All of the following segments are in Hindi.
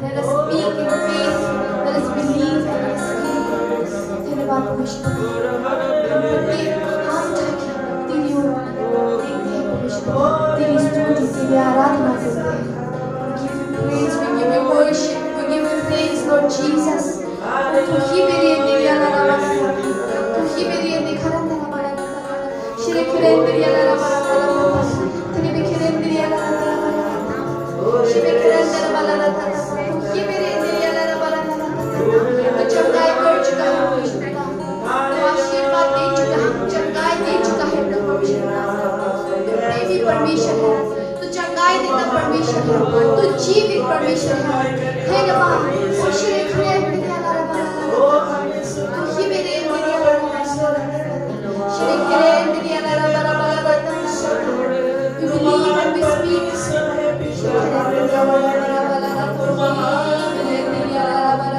Let us speak in faith. Let us believe and receive. धन्यवाद परमेश्वर। हम ताकि तेरी ओर देखते हैं परमेश्वर, तेरी स्तुति, तेरी आराधना करते हैं। We give you praise, we give you worship, we give you praise, Lord Jesus. तू ही मेरी तेरी आराधना करती, तू ही मेरी निखरन आराधना करती। श्री किरण तेरी आराधना करती, तेरी बिखरन तेरी आराधना करती। श्री बिखरन तेरी आराधना करती, तू ही मेरी तेरी आराधना करती। तू चंगाई कर चुका है परमेश्वर, तू आशीर्वाद दे चुका है, चंगाई दे चुका है परमेश्वर। तू प्रेमी परमेश्वर है, तू चंगाई देता परमेश्वर है, तू जीवित परमेश्वर है। धन्यवाद श्री किरण तेरी आराधना करती, तू ही मेरी तेरी आराधना करती। श्री किरण तेरी आराधना करती। We believe and we speak. Shri Kiran तेरी आराधना करती, तेरी आराधना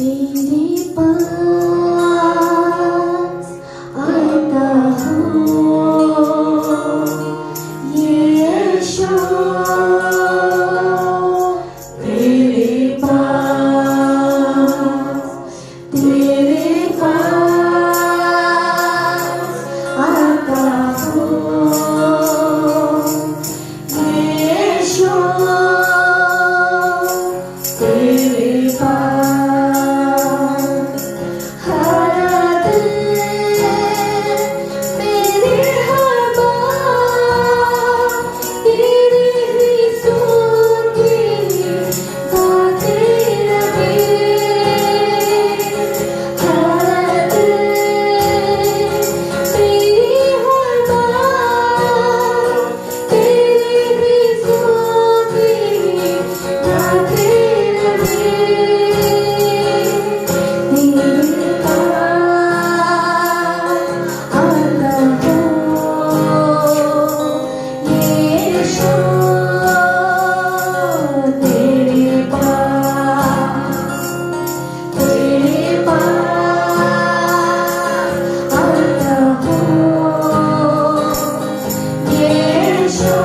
तेरे पास आता हूँ यीशु, तेरे पास आता हूँ यीशु, तेरे पास हर दिल मेरी हर बात तेरी ही सुनती गाते रहे। हर दिल मेरी हर बात तेरी ही सुनती गाते रहे। तेरे पास आता हूँ यीशु, तेरे पास आता हूँ यीशु,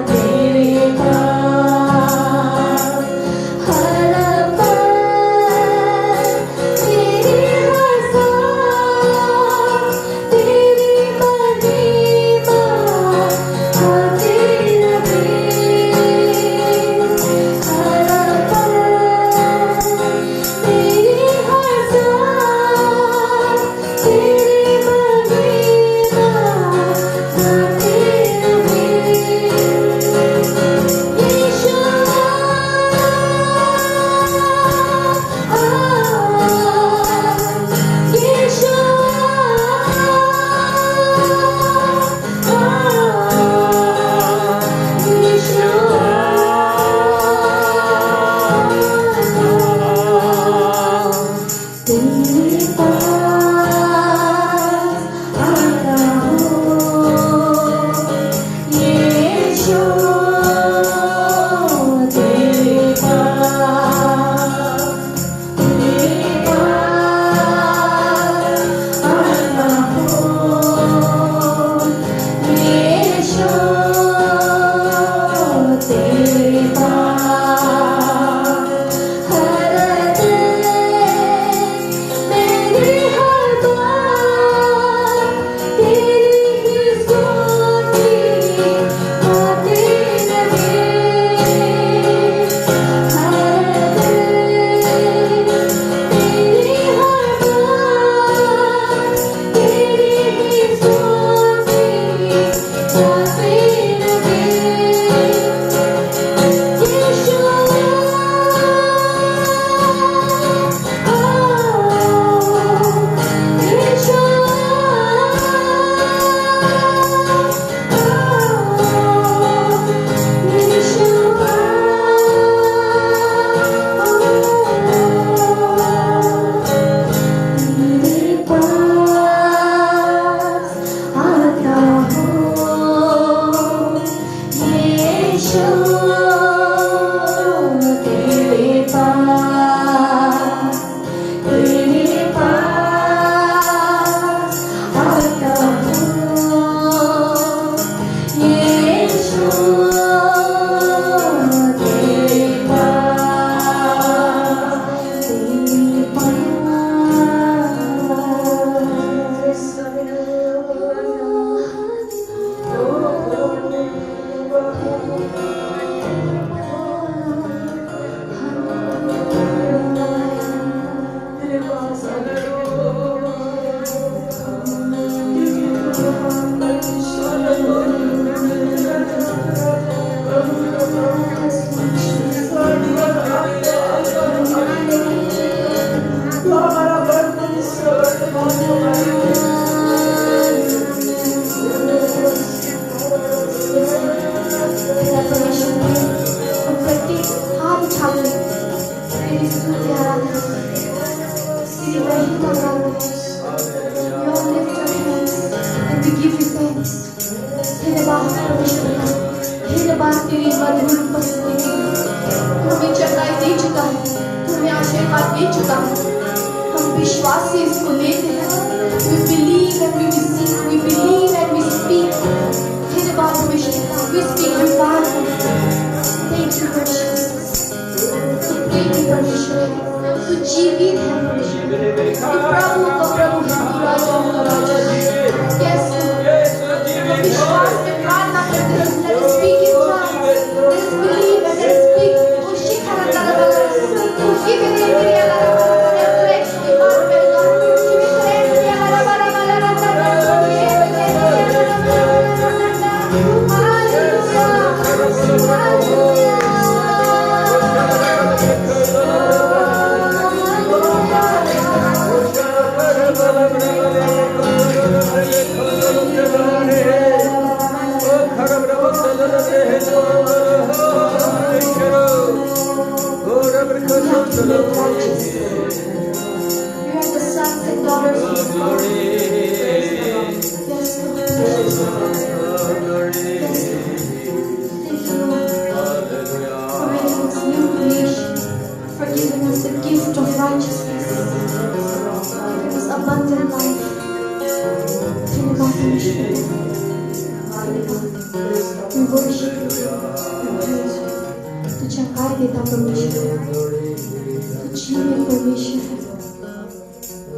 तेरे पास हर पल तेरी हर सांस तेरी महिमा गाते रहे। हर पल तेरी हर सांस तेरी महिमा गाते रहे। यीशु यीशु तेरे पास आता हूँ यीशु, तेरे पास आता हूँ यीशु, तेरे पास हर दिल मेरी हर बात तेरी ही सुनती गाते रहे। हर दिल मेरी हर बात तेरी ही सुनती गाते रहे। यीशु तेरे पास आता हूँ यीशु, तेरे पास आता हूँ यीशु, तेरे तेरी मधुर उपस्थिति हमें चंगाई दे चुका है। हमें आशीर्वाद दे चुका है, हम विश्वास से इसको लेते हैं। We believe and we receive, we believe and we speak. फिर बात परमेश्वर, we speak revival. Thank you Lord Jesus. Thank you परमेश्वर, तू जीवित है परमेश्वर, तू प्रभु का प्रभु है, तू राजा का राजा है। Yes Lord, हम विश्वास में प्रार्थना करते हैं। Let us speak in tongues, let us believe and let us speak. ओ शिखर तलवार, तू जीवित है मेरे अल्लाह, refresh the heart of God. जीवित है मेरे अल्लाह, बारा बारा बारा बारा, ये मेरे You are the sons and daughters of God. Yes, Lord. Yes, Lord. Thank you, Lord, for making us new creation, for giving us the gift of righteousness, giving us abundant life. We worship you. We praise you. तू चंगाई देता परमेश्वर, तू जीवित परमेश्वर है,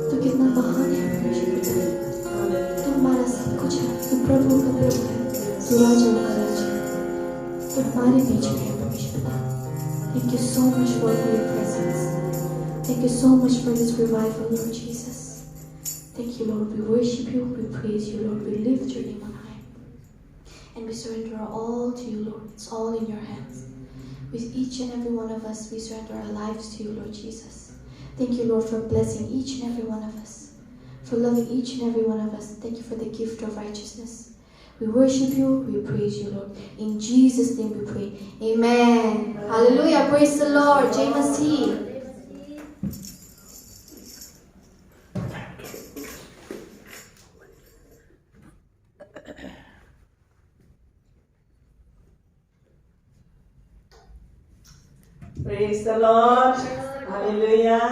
तू कितना महान है परमेश्वर, तू हमारा सब कुछ है, तू प्रभु का प्रभु है, तू राजा का राजा है, तू हमारे बीच में है परमेश्वर। Thank you so much for your presence. Thank you so much for this revival, Lord Jesus. Thank you, Lord. We worship you, we praise you, Lord. We lift your name on high, and we surrender all to you, Lord. It's all in your hands. With each and every one of us, we surrender our lives to you, Lord Jesus. Thank you, Lord, for blessing each and every one of us, for loving each and every one of us. Thank you for the gift of righteousness. We worship you, we praise you, Lord. In Jesus' name we pray. Amen. Hallelujah. Praise the Lord. Jai Masih. Praise the Lord. Hallelujah.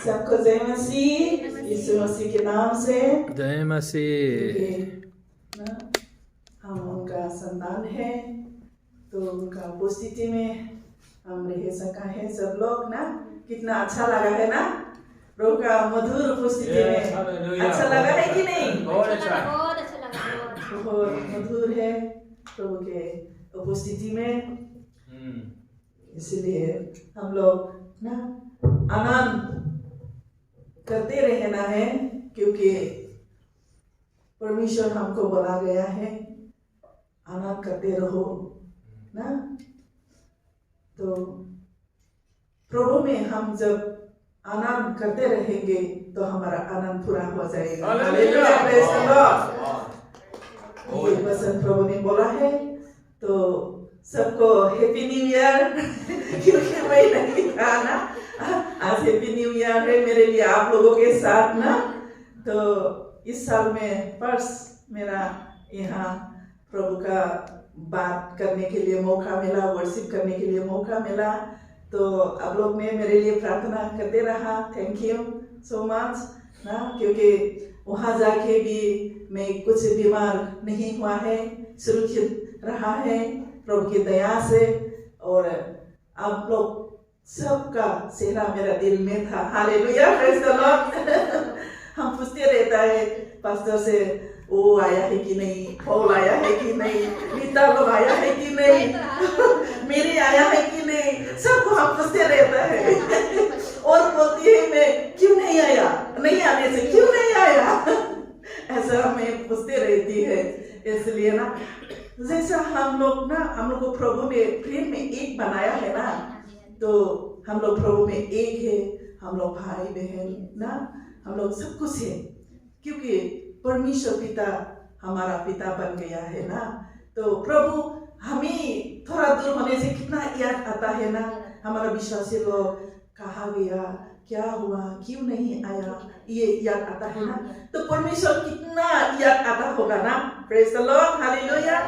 सबको जय मसीह, यीशु मसीह के नाम से जय मसीह। हम उनका संतान है, तो उनका उपस्थिति में हम रह सका है सब लोग ना। कितना अच्छा लगा है ना, प्रभु का मधुर उपस्थिति में। अच्छा लगा है कि नहीं? बहुत अच्छा लगा। बहुत मधुर है प्रभु के उपस्थिति में। इसलिए हम लोग ना आनंद करते रहना है, क्योंकि परमेश्वर हमको बोला गया है आनंद करते रहो ना। तो प्रभु में हम जब आनंद करते रहेंगे तो हमारा आनंद पूरा हो जाएगा। Hallelujah, praise the Lord. ये वचन प्रभु ने बोला है, तो सबको हैप्पी न्यू ईयर। क्योंकि मैं नहीं था ना, आज हैप्पी न्यू ईयर है मेरे लिए आप लोगों के साथ ना। तो इस साल में फर्स्ट मेरा यहाँ प्रभु का बात करने के लिए मौका मिला, वर्शिप करने के लिए मौका मिला। तो आप लोग ने मेरे लिए प्रार्थना करते रहा, थैंक यू सो मच ना। क्योंकि वहाँ जाके भी मैं कुछ बीमार नहीं हुआ है, सुरक्षित रहा है प्रभु की दया से। और आप लोग सबका चेहरा मेरा दिल में था। Hallelujah, praise the Lord. हम पूछते रहता है पास्टर से, वो आया है कि नहीं, पॉल आया है कि नहीं, नीता लोग आया है कि नहीं, मेरी आया है कि नहीं, सबको हम पूछते रहता है। और बोलती है मैं क्यों नहीं आया, नहीं आने से क्यों नहीं आया, ऐसा हमें पूछते रहती है। इसलिए ना जैसा हम लोग को प्रभु ने प्रेम में एक बनाया है ना, तो हम लोग प्रभु में एक है, हम लोग भाई बहन ना, हम लोग सब कुछ है। क्योंकि परमेश्वर पिता हमारा पिता बन गया है ना। तो प्रभु हमें थोड़ा दूर होने से कितना याद आता है ना। हमारा विश्वासी लोग कहाँ गया, क्या हुआ, क्यों नहीं आया, ये याद आता है ना। तो परमेश्वर कितना याद आता होगा ना। Praise the Lord, hallelujah.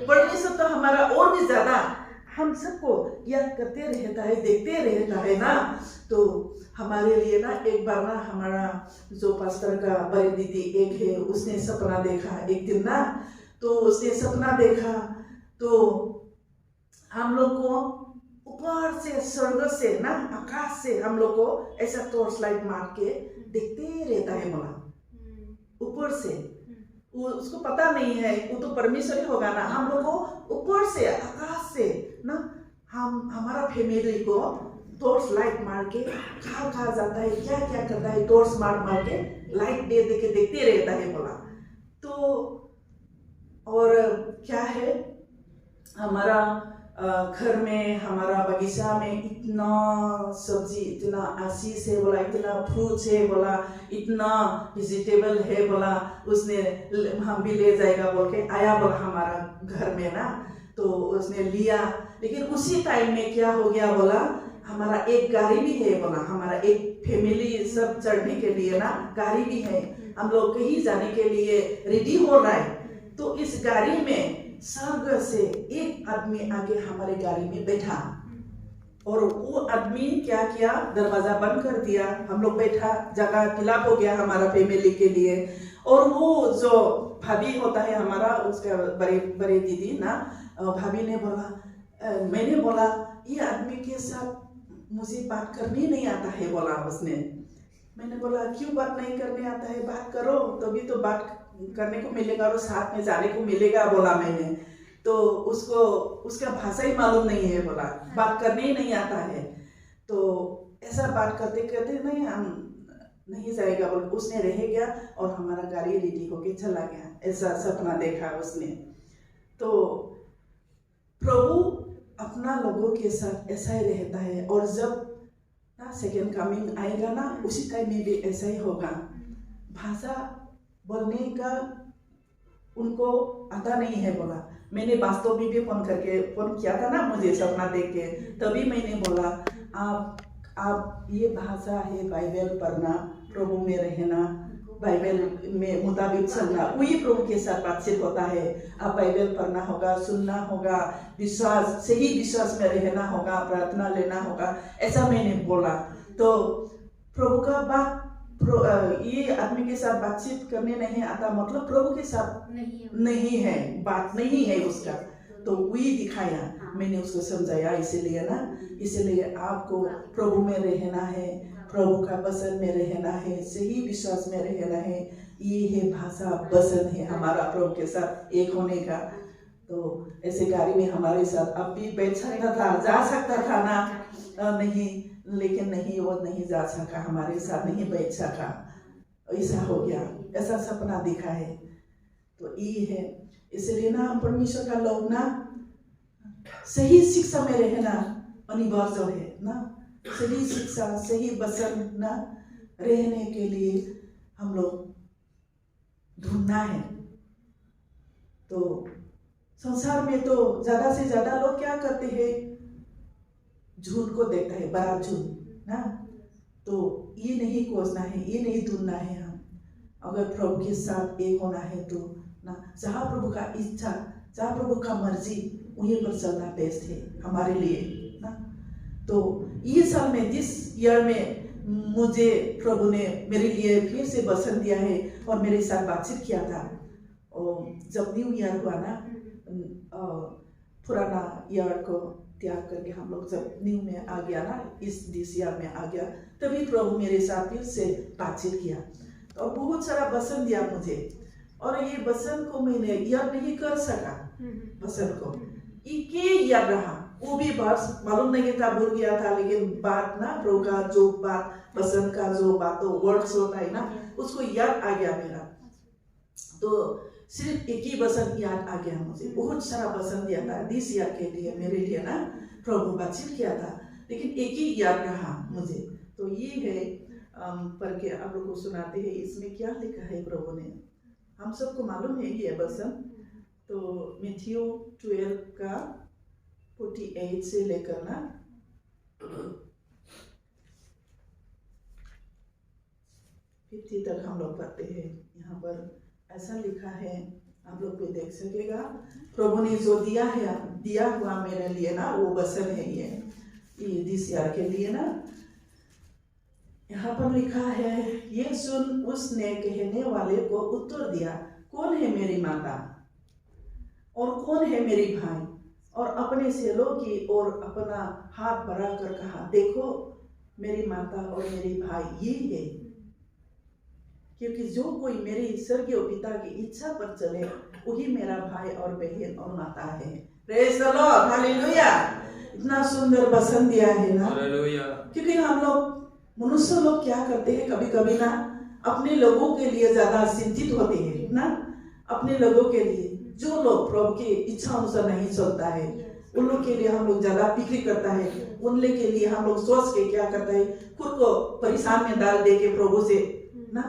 परमेश्वर तो हमारा और भी ज्यादा हम सबको याद करते रहता है, देखते रहता है ना। तो हमारे लिए ना एक बार ना हमारा जो पास्टर का बड़ी दीदी एक है, उसने सपना देखा एक दिन ना। तो उसने सपना देखा तो हम लोग को ऊपर से, स्वर्ग से ना, आकाश से हम लोग को ऐसा टॉर्च लाइट मार के देखते रहता है बोला, ऊपर से। वो उसको पता नहीं है, वो तो परमेश्वर ही होगा ना। हम लोग को ऊपर से, आकाश से ना, हम हमारा फैमिली को टॉर्च लाइट मार के कहाँ जाता है, क्या क्या करता है, टॉर्च मार मार के लाइट दे दे के देखते रहता है बोला। तो और क्या है, हमारा घर में, हमारा बगीचा में इतना सब्जी, इतना आशीष है बोला, इतना फ्रूट्स है बोला, इतना वेजिटेबल है बोला, उसने हम भी ले जाएगा बोल के आया बोला हमारा घर में ना। तो उसने लिया, लेकिन उसी टाइम में क्या हो गया बोला, हमारा एक गाड़ी भी है बोला, हमारा एक फैमिली सब चढ़ने के लिए ना गाड़ी भी है, हम लोग कहीं जाने के लिए रेडी हो रहा है। तो इस गाड़ी में स्वर्ग से एक आदमी आगे हमारे गाड़ी में बैठा, और वो आदमी क्या किया, दरवाजा बंद कर दिया, हम लोग बैठा, जगह फिलअप हो गया हमारा फैमिली के लिए। और वो जो भाभी होता है हमारा, उसका बड़े बड़े दीदी ना, भाभी ने बोला, मैंने बोला ये आदमी के साथ मुझे बात करनी नहीं आता है बोला उसने। मैंने बोला क्यों बात नहीं करने आता है, बात करो तभी तो बात करने को मिलेगा और साथ में जाने को मिलेगा बोला मैंने। तो उसको उसका भाषा ही मालूम नहीं है बोला, बात करने ही नहीं आता है। तो ऐसा बात करते करते नहीं, हम नहीं जाएगा बोल, उसने रह गया और हमारा गाड़ी रेडी होके चला गया। ऐसा सपना देखा उसने। तो प्रभु अपना लोगों के साथ ऐसा ही रहता है, और जब ना सेकेंड कमिंग आएगा ना, उसी टाइम में भी ऐसा ही होगा। भाषा बोलने का उनको आता नहीं है बोला। मैंने वास्तव में भी फोन किया था ना, मुझे सपना देख के, तभी मैंने बोला आप ये भाषा है बाइबल पढ़ना, प्रभु में रहना, बाइबल में मुताबिक चलना, वही प्रभु के साथ बातचीत होता है। आप बाइबल पढ़ना होगा, सुनना होगा, विश्वास, सही विश्वास में रहना होगा, प्रार्थना लेना होगा, ऐसा मैंने बोला। तो प्रभु का बात, ये आदमी के साथ बातचीत करने नहीं आता, मतलब प्रभु के साथ नहीं है, बात नहीं है उसका। तो वही दिखाया, मैंने उसको समझाया, इसीलिए ना, इसलिए आपको प्रभु में रहना है, प्रभु का वचन में रहना है, सही विश्वास में रहना है। ये है भाषा, वचन है हमारा प्रभु के साथ एक होने का। तो ऐसे गाड़ी में हमारे साथ अब भी बैठ सकता था, जा सकता था ना, नहीं, लेकिन नहीं, वो नहीं जा सका, हमारे साथ नहीं बैठ सका, ऐसा हो गया, ऐसा सपना दिखा है। तो ये है, इसलिए ना हम परमेश्वर का लोग ना सही शिक्षा में रहना अनिवार्य है ना। सही शिक्षा, सही वचन ना रहने के लिए हम लोग ढूंढना है। तो संसार में तो ज्यादा से ज्यादा लोग क्या करते हैं, झूठ को देखता है, बड़ा झूठ ना। तो ये नहीं खोजना है, ये नहीं ढूंढना है। हम अगर प्रभु के साथ एक होना है तो ना, जहाँ प्रभु का इच्छा, जहाँ प्रभु का मर्जी, वहीं पर चलना बेस्ट है हमारे लिए ना। तो ये साल में, जिस ईयर में मुझे प्रभु ने मेरे लिए फिर से वचन दिया है और मेरे साथ बातचीत किया था, और जब न्यू ईयर हुआ ना, पुराना ईयर को त्याग करके हम लोग जब न्यू में आ गया ना, इस दिस ईयर में आ गया, तभी प्रभु मेरे साथ फिर से बातचीत किया और बहुत सारा वचन दिया मुझे। और ये वचन को मैंने याद नहीं कर सका, वचन को ये याद रहा, वो भी बात मालूम नहीं था, भूल गया था, लेकिन बात ना, प्रभु का जो बात, वचन का जो बात, तो वर्ड्स होता है ना, उसको याद आ गया मेरा। तो सिर्फ एक ही वचन याद आ गया मुझे, बहुत सारा वचन दिया था दिस ईयर के लिए, मेरे लिए ना प्रभु बातचीत किया था, लेकिन एक ही याद रहा मुझे। तो ये है, पढ़ के आप लोग को सुनाते हैं, इसमें क्या लिखा है प्रभु ने, हम सबको मालूम है ये वचन। तो मैथ्यू 12 का 48 से लेकर ना 50 तक हम लोग पढ़ते हैं। यहाँ पर ऐसा लिखा है, आप लोग भी देख सकेगा। प्रभु ने जो दिया हुआ मेरे लिए ना, वो वचन है ये दिस ईयर के लिए ना। यहाँ पर लिखा है, ये सुन उसने कहने वाले को उत्तर दिया, कौन है मेरी माता और कौन है मेरी भाई? और अपने चेलों की ओर अपना हाथ बढ़ाकर कहा, देखो मेरी माता और मेरी भाई ये है, क्योंकि जो कोई मेरे स्वर्गीय पिता की इच्छा पर चले वही मेरा भाई और बहन और माता है। Praise the Lord, hallelujah. इतना सुंदर वचन दिया है ना। हालेलुया। क्योंकि हम लोग मनुष्य लोग क्या करते हैं, कभी कभी ना अपने लोगों के लिए ज्यादा चिंतित होते हैं ना। अपने लोगों के लिए, जो लोग प्रभु की इच्छा अनुसार नहीं चलता है, उन लोग के लिए हम लोग ज्यादा फिक्र करता है। उन लोग के लिए हम लोग सोच के क्या करता है, खुद को परेशान में डाल दे के प्रभु से ना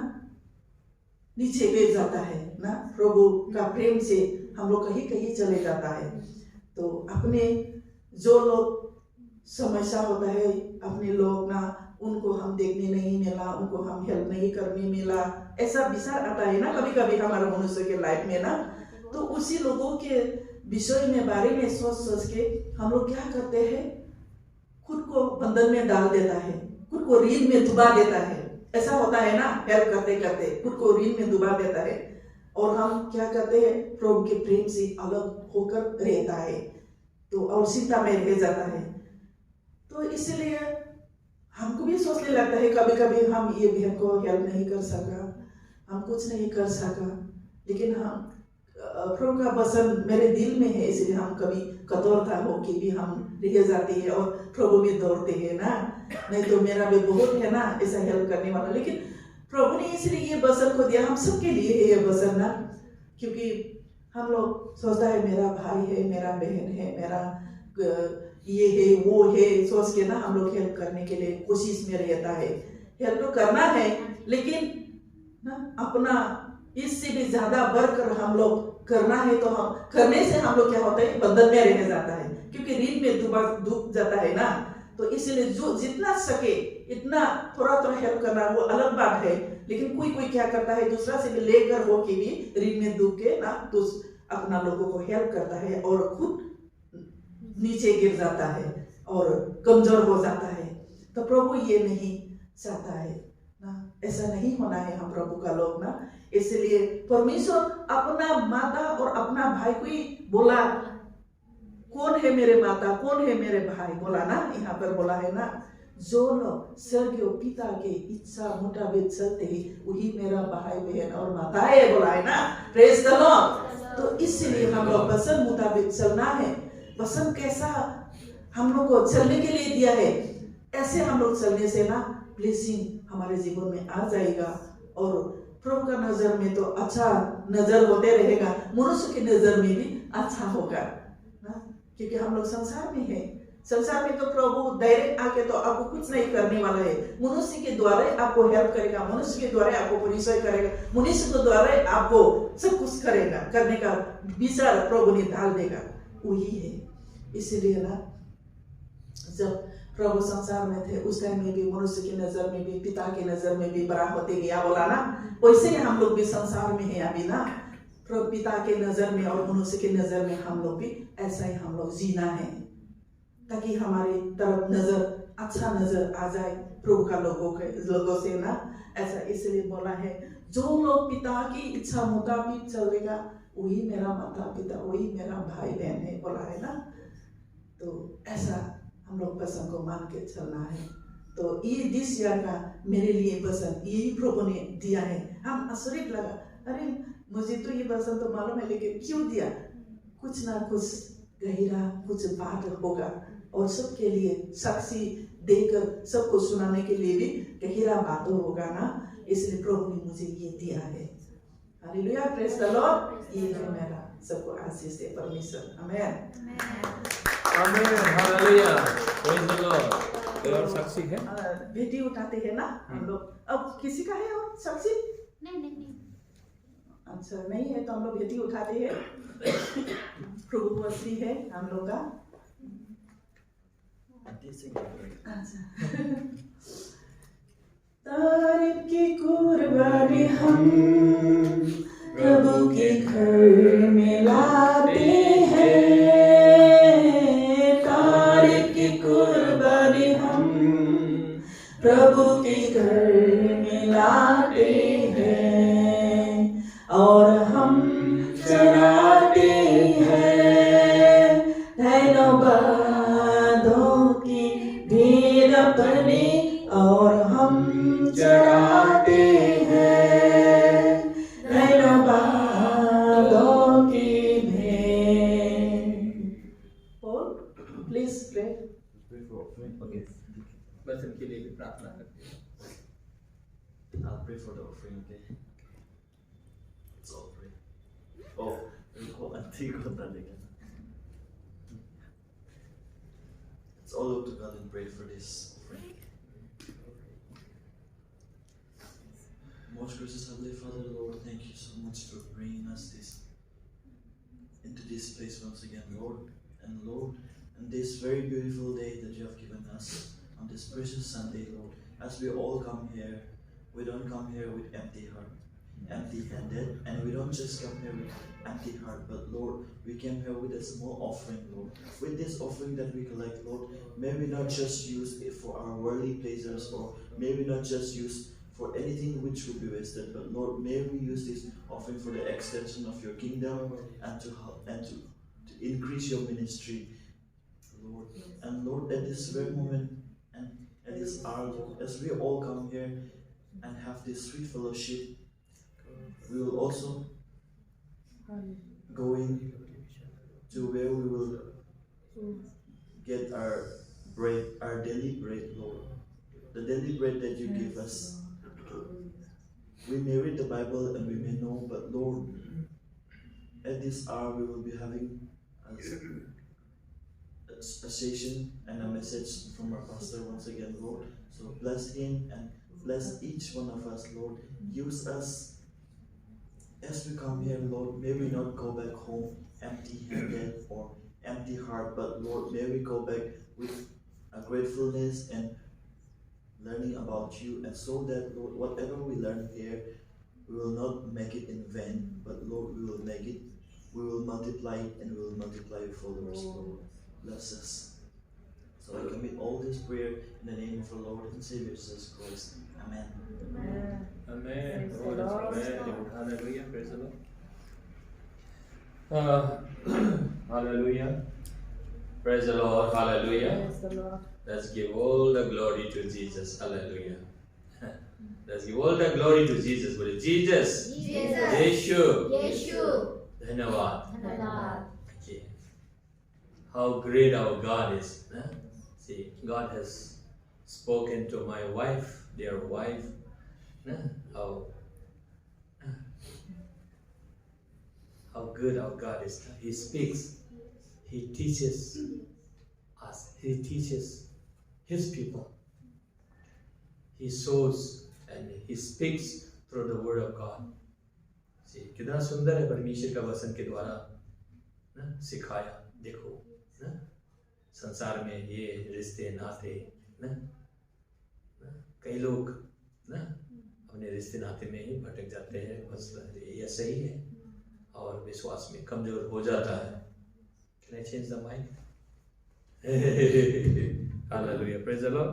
नीचे गिर जाता है ना। प्रभु का प्रेम से हम लोग कहीं कहीं चले जाता है। तो अपने जो लोग समस्या होता है, अपने लोग ना, उनको हम देखने नहीं मिला, उनको हम हेल्प नहीं करने मिला, ऐसा विचार आता है ना कभी कभी हमारे मनुष्य के लाइफ में ना। तो उसी लोगों के विषय में बारे में सोच के हम लोग क्या करते हैं, खुद को बंधन में डाल देता है, खुद को ऋण में डुबा देता है। ऐसा होता है ना, हेल्प करते करते खुद को ऋण में डुबा देता है। और हम क्या करते हैं, प्रभु के प्रेम से अलग होकर रहता है, तो और चिंता में रह जाता है। तो इसलिए हमको भी सोचने लगता है कभी कभी, हम ये बहन को हेल्प नहीं कर सका, हम कुछ नहीं कर सका, लेकिन हम प्रभु का वचन मेरे दिल में है, इसलिए हम कभी कठोरता हो कि भी हम रह जाते हैं और प्रभु में दौड़ते हैं ना। नहीं तो मेरा भी बहुत है ना ऐसा हेल्प करने वाला, लेकिन प्रभु ने इसलिए ये वचन को दिया, हम सबके लिए है ये वचन ना। क्योंकि हम लोग सोचता है मेरा भाई है, मेरा बहन है, मेरा ये है वो है, सोच के ना हम लोग हेल्प करने के लिए कोशिश में रहता है। हेल्प तो करना है, लेकिन ना अपना इससे भी ज्यादा बढ़कर हम लोग करना है, तो हम करने से हम लोग क्या होता है, बंधन में रह जाता है, क्योंकि ऋण में डूब जाता है ना। तो इसलिए जो जितना सके इतना थोड़ा थोड़ा हेल्प करना वो अलग बात है, लेकिन कोई कोई क्या करता है, दूसरा से भी लेकर हो के भी ऋण में डूब के ना तो अपना लोगों को हेल्प करता है और खुद नीचे गिर जाता है और कमजोर हो जाता है। तो प्रभु ये नहीं चाहता है ना, ऐसा नहीं होना है हम प्रभु का लोग ना। इसलिए परमेश्वर अपना माता और अपना भाई को ही बोला, कौन है मेरे माता कौन है मेरे भाई, बोला ना, यहाँ पर बोला है ना, जो लोग स्वर्गीय पिता के इच्छा मुताबिक चलते हैं वही मेरा भाई बहन और माता है, बोला है ना। Praise the Lord. तो इसलिए हम लोग वचन मुताबिक चलना है। वचन कैसा हम लोग को चलने के लिए दिया है, ऐसे हम लोग चलने से ना ब्लेसिंग हमारे जीवन में आ जाएगा और प्रभु का नजर में तो अच्छा नजर होते रहेगा, मनुष्य की नजर में भी अच्छा होगा ना। क्योंकि हम लोग संसार में है, संसार में तो प्रभु डायरेक्ट आके तो आपको कुछ नहीं करने वाला है, मनुष्य के द्वारा आपको हेल्प करेगा, मनुष्य के द्वारा आपको परिचय करेगा, मनुष्य के द्वारा आपको सब कुछ करेगा, करने का विचार प्रभु ने डाल देगा, वही है। इसीलिए ना जब प्रभु संसार में थे उस टाइम में भी मनुष्य की नजर में भी पिता की नजर में भी बड़ा होते गया, बोला ना। वैसे ही हम लोग भी संसार में है अभी ना, प्रभु पिता के नजर में और मनुष्य की नजर में हम लोग भी ऐसा ही हम लोग जीना है, ताकि हमारी तरफ नजर अच्छा नजर आ जाए प्रभु का लोगों से ना। ऐसा इसलिए बोला है, जो लोग पिता की इच्छा मुताबिक चलेगा वही मेरा माता पिता वही मेरा भाई बहन है, बोला है ना। तो ऐसा हम लोग वचन को मान के चलना है। तो ये दिस ईयर का मेरे लिए वचन यही प्रभु ने दिया है। हम आश्चर्य लगा, अरे मुझे तो ये वचन तो मालूम है, लेकिन क्यों दिया, कुछ ना कुछ गहरा कुछ बात होगा और सबके लिए साक्षी देकर सबको सुनाने के लिए भी गहरा बात होगा ना, इसलिए प्रभु ने मुझे ये दिया है। Hallelujah, praise the Lord. ये है मेरा सबको आशीष दे परमेश्वर, आमेन आमेन, हालेलुया, प्रेज द लॉर्ड। और साक्षी है, बेटी उठाते हैं ना हम लोग। अब किसी का है और साक्षी? नहीं। अच्छा नहीं है तो हम लोग बेटी उठाते हैं। प्रभु वस्ती है हम लोग का। अच्छा तारीफ की कुर्बानी हम प्रभु के घर में लाते हैं, तारे की कुर्बानी हम प्रभु के घर में लाते हैं, और हम चढ़ाते हैं धन्यवादों की भेंट अपने, और हम चढ़ाते हैं धन्यवादों की भेंट। और प्लीज प्रे। बस इनके लिए भी प्रार्थना करते हैं। I'll pray for the offering, okay? Let's all pray. Oh, इनको अंतिम को बता देगा। Let's all look to God and pray for this offering. Most gracious Heavenly Father, Lord, thank you so much for bringing us into this place once again, Lord. And Lord, on this very beautiful day that you have given us, on this precious Sunday, Lord, as we all come here, we don't come here with empty heart, empty-handed, and we don't just come here with empty heart, but Lord, we came here with a small offering, Lord. With this offering that we collect, Lord, may we not just use it for our worldly pleasures, or may we not just use for anything which would be wasted, but Lord, may we use this offering for the extension of your kingdom and to help and to increase your ministry, Lord. And Lord, at this very moment and at this hour, Lord, as we all come here and have this sweet fellowship, we will also go in to where we will get our bread, our daily bread, Lord. The daily bread that you give us. We may read the Bible and we may know, but Lord, at this hour we will be having a session and a message from our pastor once again, Lord. So bless him and bless each one of us, Lord. Use us as we come here, Lord. May we not go back home empty-handed or empty heart, but Lord, may we go back with a gratefulness and learning about you, and so that, Lord, whatever we learn here, we will not make it in vain, but Lord, we will make it, we will multiply it, and we will multiply your followers, Lord. Bless us. So I commit all this prayer in the name of our Lord and Savior Jesus Christ. Amen. Amen. Hallelujah. Praise the Lord. Hallelujah. Praise the Lord. Hallelujah. Praise the Lord. Let's give all the glory to Jesus. Hallelujah. Let's give all the glory to Jesus. But Jesus. Yeshu. Dhanyavad. Okay. How great our God is. See, God has spoken to my wife, dear wife. How good our God is. He speaks. He teaches us. He teaches His people. He shows and He speaks through the Word of God. See, कितना सुंदर है परमेश्वर का वचन के द्वारा सिखाया। देखो संसार में ये रिश्ते नाते कई लोग अपने रिश्ते नाते में ही भटक जाते हैं, बस ये सही है, और विश्वास में कमजोर हो जाता है। Can I change the mic? Hallelujah. Praise the Lord.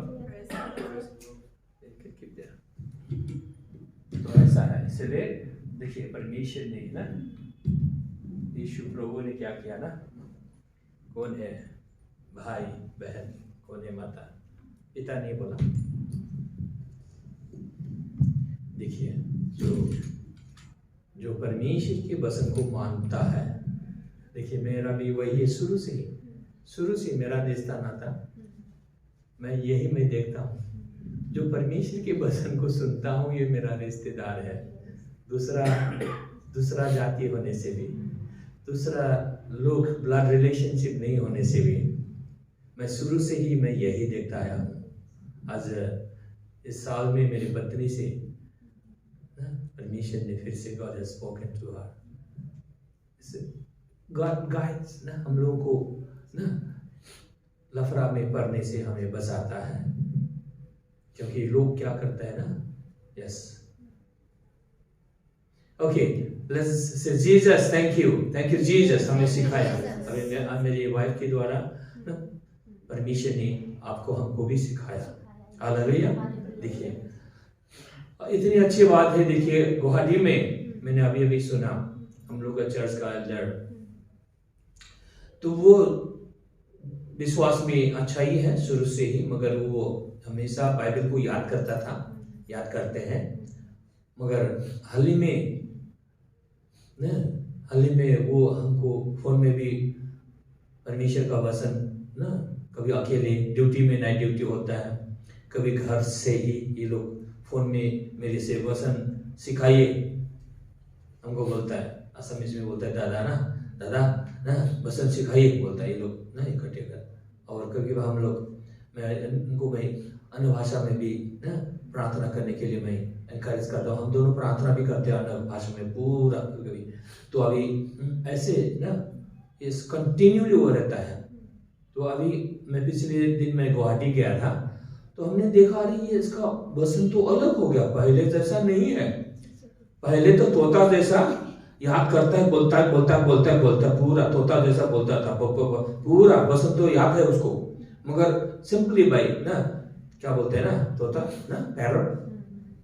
You can keep there. तो ऐसा है, इसलिए देखिए परमेश्वर ने ना, यीशु प्रभु ने क्या किया ना, कौन है भाई बहन, कौन है माता, पिता नहीं बोला। देखिए जो परमेश्वर के वचन को मानता है, देखिए मेरा भी वही है, शुरू से मेरा रिश्ता नाता मैं देखता हूँ, जो परमेश्वर के वचन को सुनता हूँ ये मेरा रिश्तेदार है। दूसरा जाति होने से भी, दूसरा लोग ब्लड रिलेशनशिप नहीं होने से भी, मैं शुरू से ही मैं यही देखता आया हूँ। आज इस साल में मेरी पत्नी से परमेश्वर ने फिर से God has spoken to her. God guides ना हम लोगों को ना लफड़ा में पड़ने से हमें बचाता है, क्योंकि लोग क्या करते हैं ना, yes okay, let's say Jesus, thank you Jesus, हमें सिखाया। अभी मेरी वाइफ के द्वारा ना परमेश्वर ने आपको हमको भी सिखाया। हालेलुया। देखिए इतनी अच्छी बात है। देखिए गुवाहाटी में मैंने अभी अभी सुना, हम लोग का चर्च का एल्डर, तो वो विश्वास में अच्छा ही है शुरू से ही, मगर वो हमेशा बाइबल को याद करता था, याद करते हैं। मगर हाल ही में वो हमको फोन में भी परमेश्वर का वचन ना, कभी अकेले ड्यूटी में, नाइट ड्यूटी होता है, कभी घर से ही ये लोग फोन में मेरे से वचन सिखाइए हमको बोलता है। असमीज में बोलता है दादा ना वचन सिखाइए बोलता है ये लोग ना इकट्ठे कर। और कभी हम लोग उनको मैं अन्य भाषा में भी ना प्रार्थना करने के लिए मैं एनकरेज करता हूँ। हम दोनों प्रार्थना भी करते हैं अन्य भाषा में पूरा कभी। तो अभी ऐसे ना इस कंटिन्यूली हो रहता है। तो अभी मैं पिछले दिन मैं गुवाहाटी गया था, तो हमने देखा रही है इसका वचन तो अलग हो गया, पहले जैसा नहीं है। पहले तो तोता जैसा याद करता है, बोलता है, पूरा तोता जैसा बोलता था, पूरा वचन तो याद है उसको। मगर सिंपली भाई ना क्या बोलते हैं ना, तोता ना पैरट,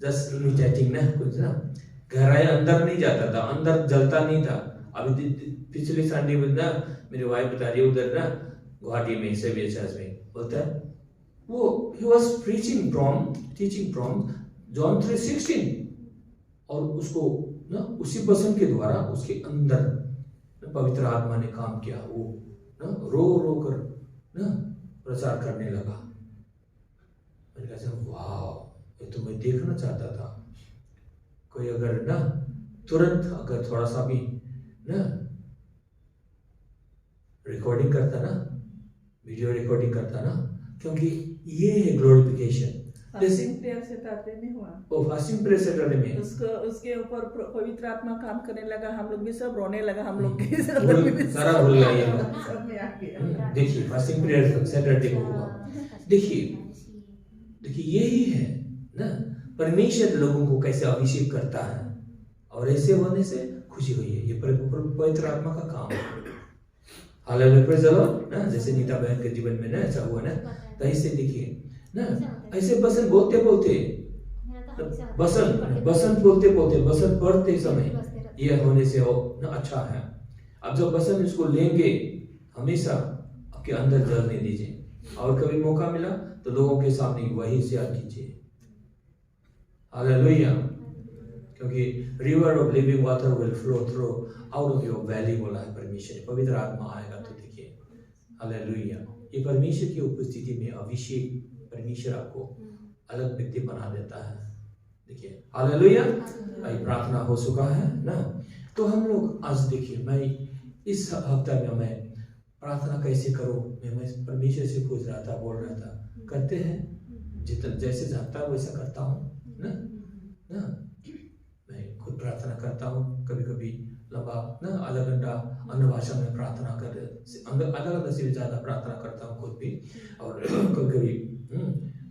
जस्ट इमिटेटिंग ना कुछ ना, गहराई अंदर नहीं जाता था, अंदर जलता नहीं था। अभी पिछले संडे में ना मेरी वाइफ बता रही है उधर ना गुवाहाटी में सेवियर चर्च में बोलता है वो he was teaching from John 3:16, और उसको ना उसी वचन के द्वारा उसके अंदर पवित्र आत्मा ने काम किया। वो ना रो कर ना प्रचार करने लगा। मैंने कहा वाह, ये तो मैं देखना चाहता था। कोई अगर ना तुरंत अगर थोड़ा सा भी ना रिकॉर्डिंग करता ना, वीडियो रिकॉर्डिंग करता ना, क्योंकि ये है ग्लोरिफिकेशन। फास्टिंग प्रेयर सैटरडे में हुआ। ओ फास्टिंग प्रेयर सैटरडे में उसके ऊपर पवित्र आत्मा काम करने लगा, हम लोग भी सब रोने लगा, हम लोग भी सारा भूल गया ये लोग। सब में आ गया। देखिए फास्टिंग प्रेयर सैटरडे को हुआ। देखिए यही है ना परमेश्वर लोगों को कैसे अभिषेक करता है, और ऐसे होने से खुशी हुई है। ये पवित्र आत्मा का काम है। हालेलुया, प्रेज़ द लॉर्ड ना। जैसे नीता बहन के जीवन में ना ऐसा हुआ ना, तो ऐसे देखिए ना, ऐसे बसन बोलते बसन पढ़ते समय ये होने से हो ना अच्छा है। अब जब बसन इसको लेंगे हमेशा आपके अंदर जलने दीजिए, और कभी मौका मिला तो लोगों के सामने वही शेयर कीजिए। हालेलुया, क्योंकि river of living water will flow through out of your valley बोला है परमेश्वर। पवित्र आत्मा आएगा तो देखिए हालेलुया, ये परमेश्वर की उपस्थिति में अभिषेक परमेश्वर आपको अलग व्यक्ति बना देता है। देखिए हालेलुया, भाई प्रार्थना हो चुका है ना। तो हम लोग आज देखिए, मैं इस हफ्ते में मैं प्रार्थना कैसे करूं, मैं परमेश्वर से पूछ रहा था, बोल रहा था। करते हैं जितना जैसे जानता है वैसा करता हूँ ना। मैं खुद प्रार्थना करता हूँ, कभी कभी लंबा ना आधा घंटा अन्य भाषा में प्रार्थना कर, आधा घंटा से भी ज्यादा प्रार्थना करता हूँ खुद भी। और कभी कभी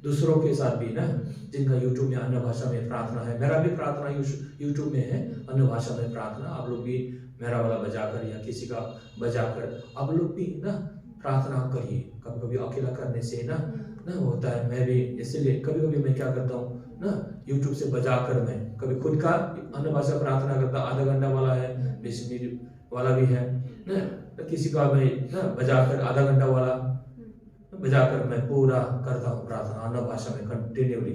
दूसरों के साथ भी ना, जिनका यूट्यूब में अन्य भाषा में प्रार्थना है, मेरा भी प्रार्थना यूट्यूब में है अन्य भाषा में प्रार्थना। आप लोग भी मेरा वाला बजाकर या किसी का बजाकर आप लोग भी ना प्रार्थना करिए। कभी कभी अकेला करने से ना होता है। मैं भी इसीलिए कभी कभी मैं क्या करता हूँ ना, यूट्यूब से बजाकर मैं कभी खुद का अन्य भाषा प्रार्थना करता, आधा घंटा वाला है, 20 मिनट वाला भी है ना, तो किसी का मैं ना बजाकर आधा घंटा वाला बजाकर मैं पूरा करता हूँ प्रार्थना अन्य भाषा में कंटिन्यूली।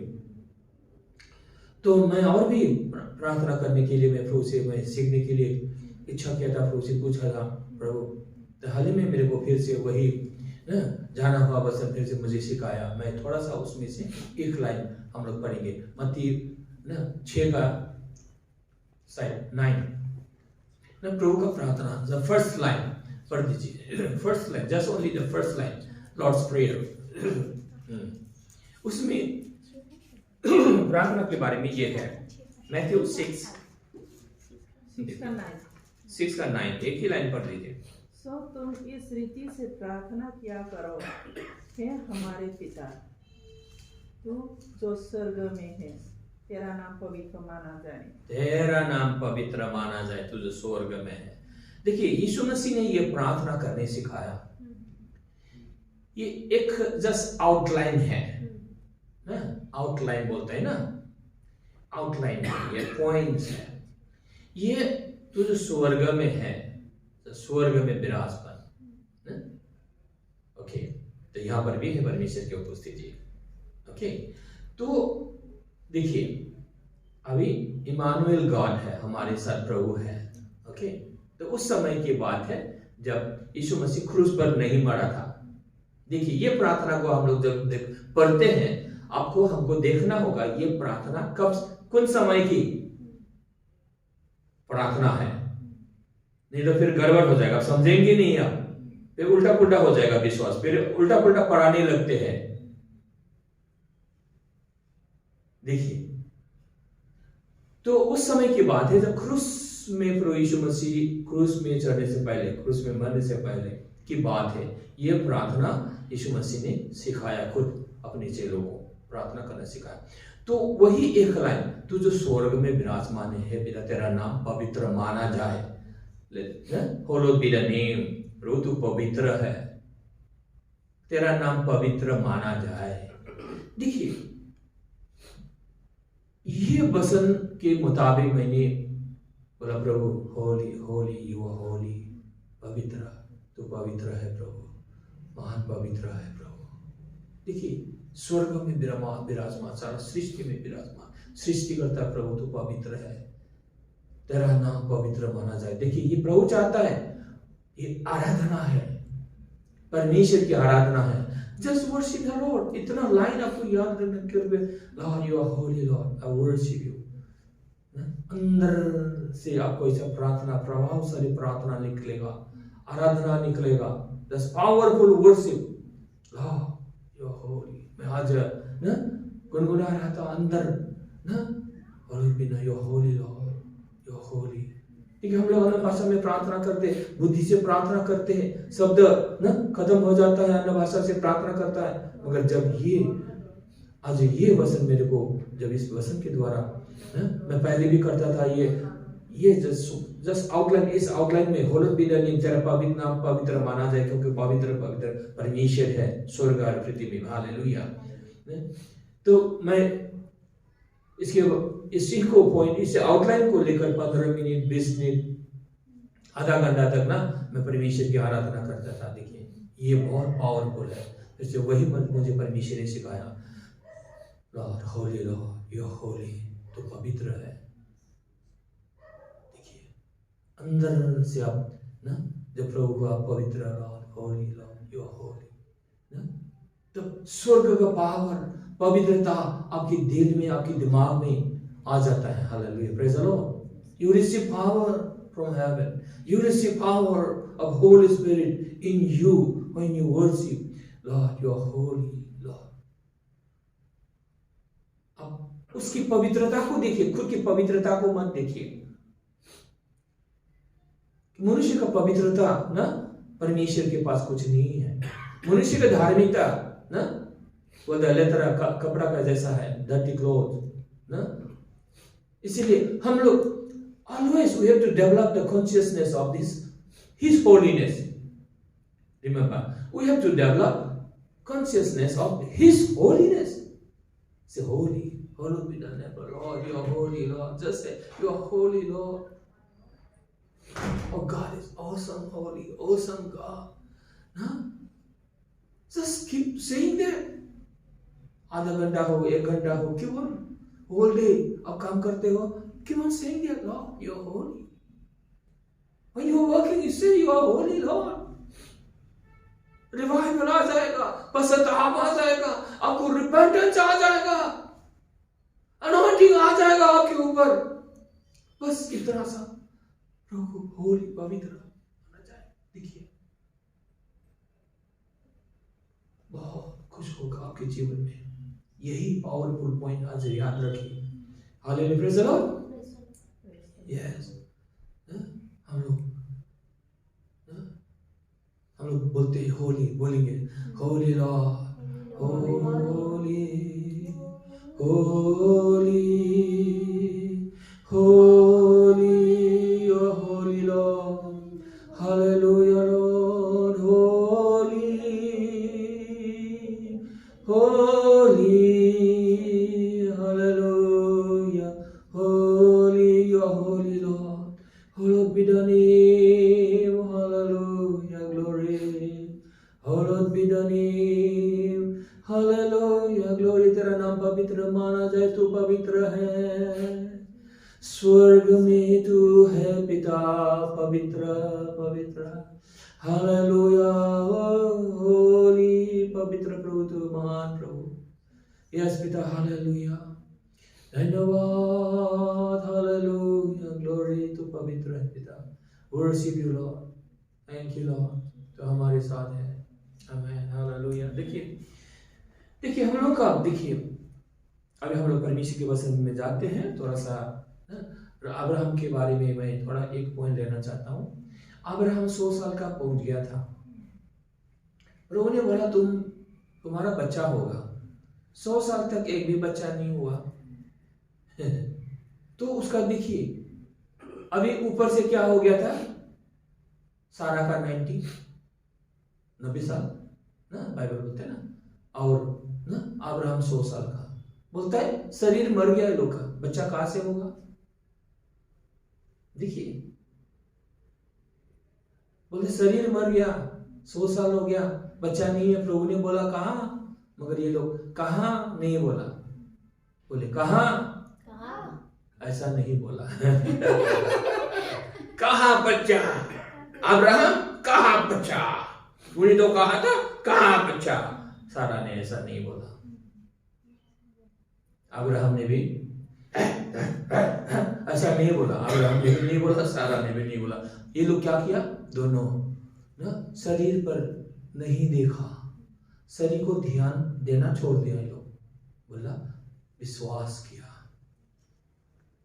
तो मैं और भी प्रार्थना करने के लिए मैं प्रभु से मैं सीखने के लिए इच्छा किया था, प्रभु से पूछा था प्रभु। तो हाल ही में मेरे को फिर से वही ना जाना हुआ वचन फिर से मुझे सिखाया। मैं थोड़ा सा उसमें से एक लाइन हम लोग पढ़ेंगे, मत्ती ना 6 का 9 ना, प्रभु का प्रार्थना द फर्स्ट लाइन पढ़ दीजिए। First line, just only the first line, Lord's prayer. उसमें प्रार्थना के बारे में ये है, मैथ्यू 6 का 9, एक ही लाइन पढ़ लीजिए। सो तुम इस रीति से प्रार्थना किया करो, हे हमारे पिता, तू जो स्वर्ग में है, तेरा नाम पवित्र माना जाए। तेरा नाम पवित्र माना जाए, तू जो स्वर्ग में है। देखिए यीशु मसीह ने ये प्रार्थना करने सिखाया। ये एक जस्ट आउटलाइन है ना, आउटलाइन बोलते हैं ना, आउटलाइन है, ये पॉइंट्स है। ये तू जो स्वर्ग में है, तो स्वर्ग में विराजमान। ओके, तो यहाँ पर भी है परमेश्वर की उपस्थिति। ओके, तो देखिए अभी इमानुएल गॉड है, हमारे साथ प्रभु है। ओके, तो उस समय की बात है जब यीशु मसीह क्रूस पर नहीं मरा था। देखिए ये प्रार्थना को हम लोग जब पढ़ते हैं, आपको हमको देखना होगा ये प्रार्थना कब, कौन समय की प्रार्थना है, नहीं तो फिर गड़बड़ हो जाएगा, समझेंगे नहीं आप, फिर उल्टा पुल्टा हो जाएगा विश्वास, फिर उल्टा पुल्टा पढ़ाने लगते हैं। देखिए तो उस समय की बात है जब क्रूस में प्रभु यीशु मसीह क्रूस में चढ़ने से पहले, क्रूस में मरने से पहले की बात है। यह प्रार्थना यीशु मसीह ने सिखाया, खुद अपने चेलों को प्रार्थना करना सिखाया। तो वही एक लाइन, तू जो स्वर्ग में विराजमान है, पिता तेरा नाम पवित्र माना जाए, हॉलोड बी द नेम, प्रभु तू पवित्र है, तेरा नाम पवित्र माना जाए। देखिए ये वचन के मुताबिक मैंने बोला, प्रभु होली होली यू आर होली, पवित्र, तू पवित्र है प्रभु, महान पवित्र है प्रभु। देखिए स्वर्ग में विराजमान, सारा सृष्टि में विराजमान सृष्टिकर्ता प्रभु तू पवित्र है, तेरा नाम पवित्र माना जाए। देखिए ये प्रभु चाहता है, ये आराधना है, परमेश्वर की आराधना है। जस्ट वर्शिप द लॉर्ड, इतना लाइन आपको याद रखना, Lord you are holy, Lord I worship you. अंदर से आपको ऐसा प्रार्थना, प्रभावशाली प्रार्थना निकलेगा, आराधना निकलेगा, दस powerful worship, Lord you are holy. मैं आज ना गुनगुना रहा था अंदर ना, you are holy Lord, you are holy. ठीक है, हम लोग अन्य भाषा में प्रार्थना करते हैं, बुद्धि से प्रार्थना करते हैं, शब्द ना खत्म हो जाता है, अन्य भाषा से प्रार्थना करता है। मगर जब ये आज ये वचन मेरे को, जब इस वचन के द्वारा मैं पहले भी करता था, ये जस्ट आउटलाइन, इस आउटलाइन में होलड बी द नेम, तेरा पवित्र नाम पवित्र माना जाए, क्योंकि पवित्र पवित्र परमेश्वर है स्वर्ग और पृथ्वी में। हालेलुया। तो मैं इसके इसी को पॉइंट, इस आउटलाइन को लेकर 15 मिनट 20 मिनट आधा घंटा तक ना मैं परमेश्वर की आराधना करता था। देखिए ये बहुत पावरफुल है, इसलिए वही मुझे परमेश्वर ने सिखाया, Lord holy, Lord you are holy, तो पवित्र है। देखिए अंदर से आप ना जब प्रभु को आप पवित्र, Lord holy, Lord you are holy ना, तब स्वर्ग का पावर, पवित्रता आपके दिल में, आपके दिमाग में आ जाता है। Hallelujah, praise the Lord. You receive power from heaven, you receive power of Holy Spirit in you when you worship Lord you are holy Lord. अब उसकी पवित्रता को देखिए, खुद की पवित्रता को मत देखिए। मनुष्य का पवित्रता ना परमेश्वर के पास कुछ नहीं है। मनुष्य का धार्मिकता ना वो दले तरह कपड़ा का जैसा है, डर्टी क्लोथ ना। इसीलिए हम लोग always we have to develop the consciousness of this His holiness. Remember, we have to develop consciousness of His holiness. Say holy, hallowed be the name of the Lord. You are holy, Lord. Just say you are holy, Lord. Oh, God is awesome, holy, awesome God. Huh? Just keep saying that. आधा घंटा हो, 1 घंटा हो, क्यों होल डे आप काम करते हो, keep on saying that, Lord, you are holy. When you are working, you say you are holy, Lord. Revival आ जाएगा, पश्चाताप आ जाएगा, आपको रिपेंटेंस आ जाएगा, अनॉइंटिंग आ जाएगा आपके ऊपर। बस इतना सा प्रभु होली, पवित्र होना चाहिए। देखिए बहुत कुछ होगा आपके जीवन में। यही पावरफुल पॉइंट आज याद रखिए। Hallelujah, praise the Lord. Yes, हम लोग बोलते हैं होली, बोलेंगे Holi Lord, Holi Holi holy, hallelujah, holy, you are holy Lord, hallowed be the name, hallelujah, glory, hallowed be the name, hallelujah, glory, तेरा नाम पवित्र माना जाए, तू पवित्र है, स्वर्ग में तू है पिता पवित्र पवित्र, हालेलुया, होली, पवित्र प्रभु तू महान प्रभु, यस पिता, हालेलुया, धन्यवाद, हालेलुया, ग्लोरी, तू पवित्र है पिता, worship you Lord, thank you Lord, तो हमारे साथ है, आमेन, हालेलुया। देखिए हम लोग का, देखिए अभी हम लोग परमेश्वर के वचन में जाते हैं, थोड़ा सा अब्राहम के बारे में मैं थोड़ा एक पॉइंट लेना चाहता हूँ। अब्राहम 100 साल का पहुंच गया था, प्रभु ने बोला तुम्हारा बच्चा होगा, 100 साल तक एक भी बच्चा नहीं हुआ। तो उसका देखिए अभी ऊपर से क्या हो गया था, सारा का 90 साल ना, बाइबल बोलते हैं ना, और ना अब्राहम 100 साल का, बोलता है शरीर मर गया लोग का, बच्चा कहां से होगा। देखिए बोलते शरीर मर गया, 100 साल हो गया, बच्चा नहीं है। प्रभु ने बोला कहा, मगर ये लोग कहा नहीं बोला, बोले कहा, ऐसा नहीं बोला। कहा बच्चा, अब्राहम कहा बच्चा, उन्हें तो कहा था कहा बच्चा, सारा ने ऐसा नहीं बोला। अब्राहम ने भी ऐसा नहीं बोला, अब्राहम ने भी नहीं बोला, सारा ने भी नहीं बोला। ये लोग क्या किया, दोनों ना शरीर पर नहीं देखा, शरीर को ध्यान देना छोड़ दिया। ये लोग बोला विश्वास किया।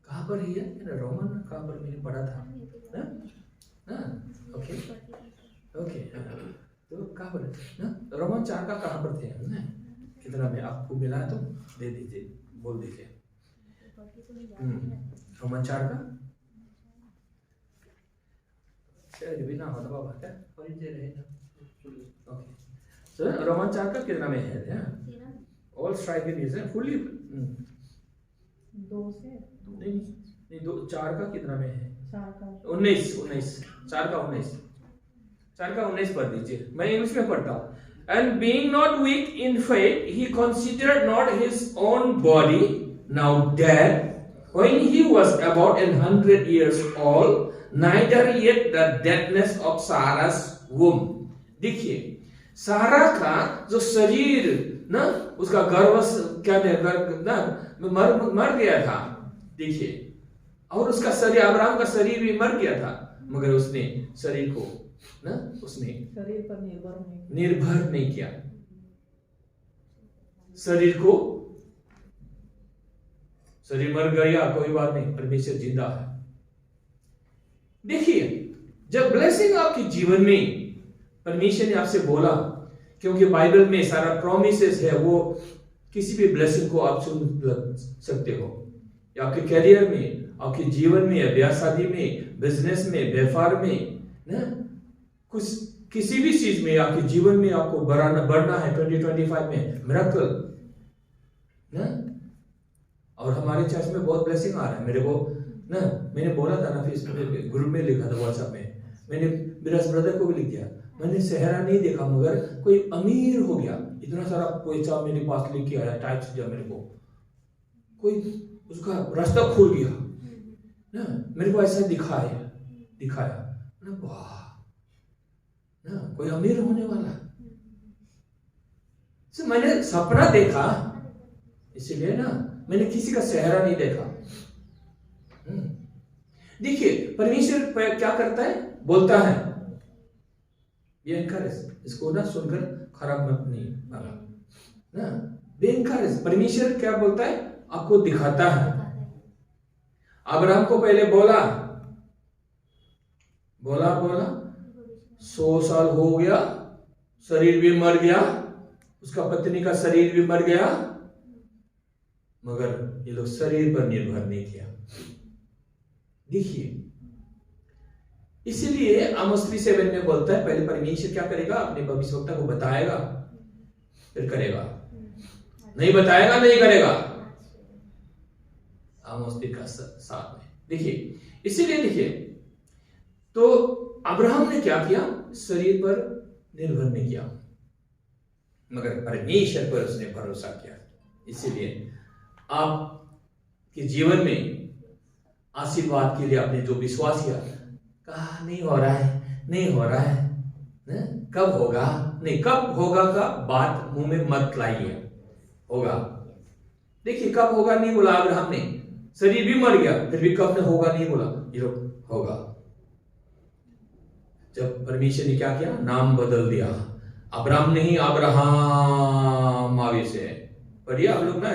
कहाँ पर है ये रोमन, कहाँ पर मैंने पढ़ा था ना, ओके ओके, तो कहाँ पर ना रोमन 4 का कहाँ पर थे ना, कितना में आपको मिला तो दे दीजिए, बोल दीजिए। रोमन 4 का बिना होता बाबा क्या और दे रहे हैं, ओके। सो रोमन 4 का कितना में है, ऑल स्ट्राइकिंग इज फुली 2 से नहीं 4 का कितना में है, 19 4 का 19 पढ़ दीजिए, मैं इंग्लिश में पढ़ता हूँ। And being not weak in faith, he considered not his own body now dead, when he was about 100 years old, neither yet the deadness of Sarah's womb. देखिए सारा का जो शरीर ना, उसका गर्भ क्या ना मर गया था, देखिए, और उसका शरीर, अब्राहम का शरीर भी मर गया था, मगर उसने शरीर को ना, उसने शरीर पर निर्भर नहीं किया, शरीर को, शरीर मर गया कोई बात नहीं, परमेश्वर जिंदा है। देखिए जब ब्लेसिंग आपके जीवन में, परमेश्वर ने आपसे बोला, क्योंकि बाइबल में सारा प्रोमिसेस है, वो किसी भी ब्लेसिंग को आप सुन सकते हो, या आपके करियर में, आपके जीवन में, ब्याह शादी में, बिजनेस में, व्यापार में ना, कुछ किसी भी चीज में आपके जीवन में आपको बढ़ना है 2025 में, मिरेकल ना। और हमारे चर्च में बहुत ब्लेसिंग आ रहा है मेरे को ना, मैंने बोला था ना, फेसबुक ग्रुप में लिखा था, व्हाट्सएप में मैंने मेरा ब्रदर को भी लिख दिया, मैंने सेहरा नहीं देखा मगर कोई अमीर हो गया, इतना सारा पैसा मेरे पास लेके आया, टाइप्स दिया मेरे को, कोई उसका रास्ता खुल गया ना, मेरे को ऐसा दिखाया ना, वाह ना, कोई अमीर होने वाला। तो मैंने सपना देखा, इसलिए ना मैंने किसी का सेहरा नहीं देखा। देखिए परमेश्वर क्या करता है, बोलता है, ये एनकरेज, इसको ना सुनकर खराब मत नहीं माना ना, बेनकरेज। परमेश्वर क्या बोलता है, आपको दिखाता है। अब्राहम को पहले बोला 100 साल हो गया, शरीर भी मर गया, उसका पत्नी का शरीर भी मर गया, मगर ये लोग शरीर पर निर्भर नहीं किया। देखिए इसीलिए आमोस 3:7 में बोलता है, पहले परमेश्वर क्या करेगा, अपने भविष्यवक्ता को बताएगा, फिर करेगा। नहीं बताएगा, नहीं करेगा। आमोस 3 का 7 में देखिए। इसीलिए देखिए, तो अब्राहम ने क्या किया? शरीर पर निर्भर नहीं किया, मगर परमेश्वर पर उसने भरोसा किया। इसीलिए आपके जीवन में आशीर्वाद के लिए आपने जो विश्वास किया, कहा नहीं हो रहा है, नहीं हो रहा है, कब होगा, नहीं कब होगा का बात मुंह में मत लाइए। होगा, देखिए कब होगा नहीं बोला अब्राहम ने, शरीर भी मर गया, फिर भी कब होगा नहीं बोला, ये होगा। जब परमेश्वर ने क्या किया? नाम बदल दिया। अब्राहम नहीं, अब्राहम आगे से पढ़िए आप लोग ना,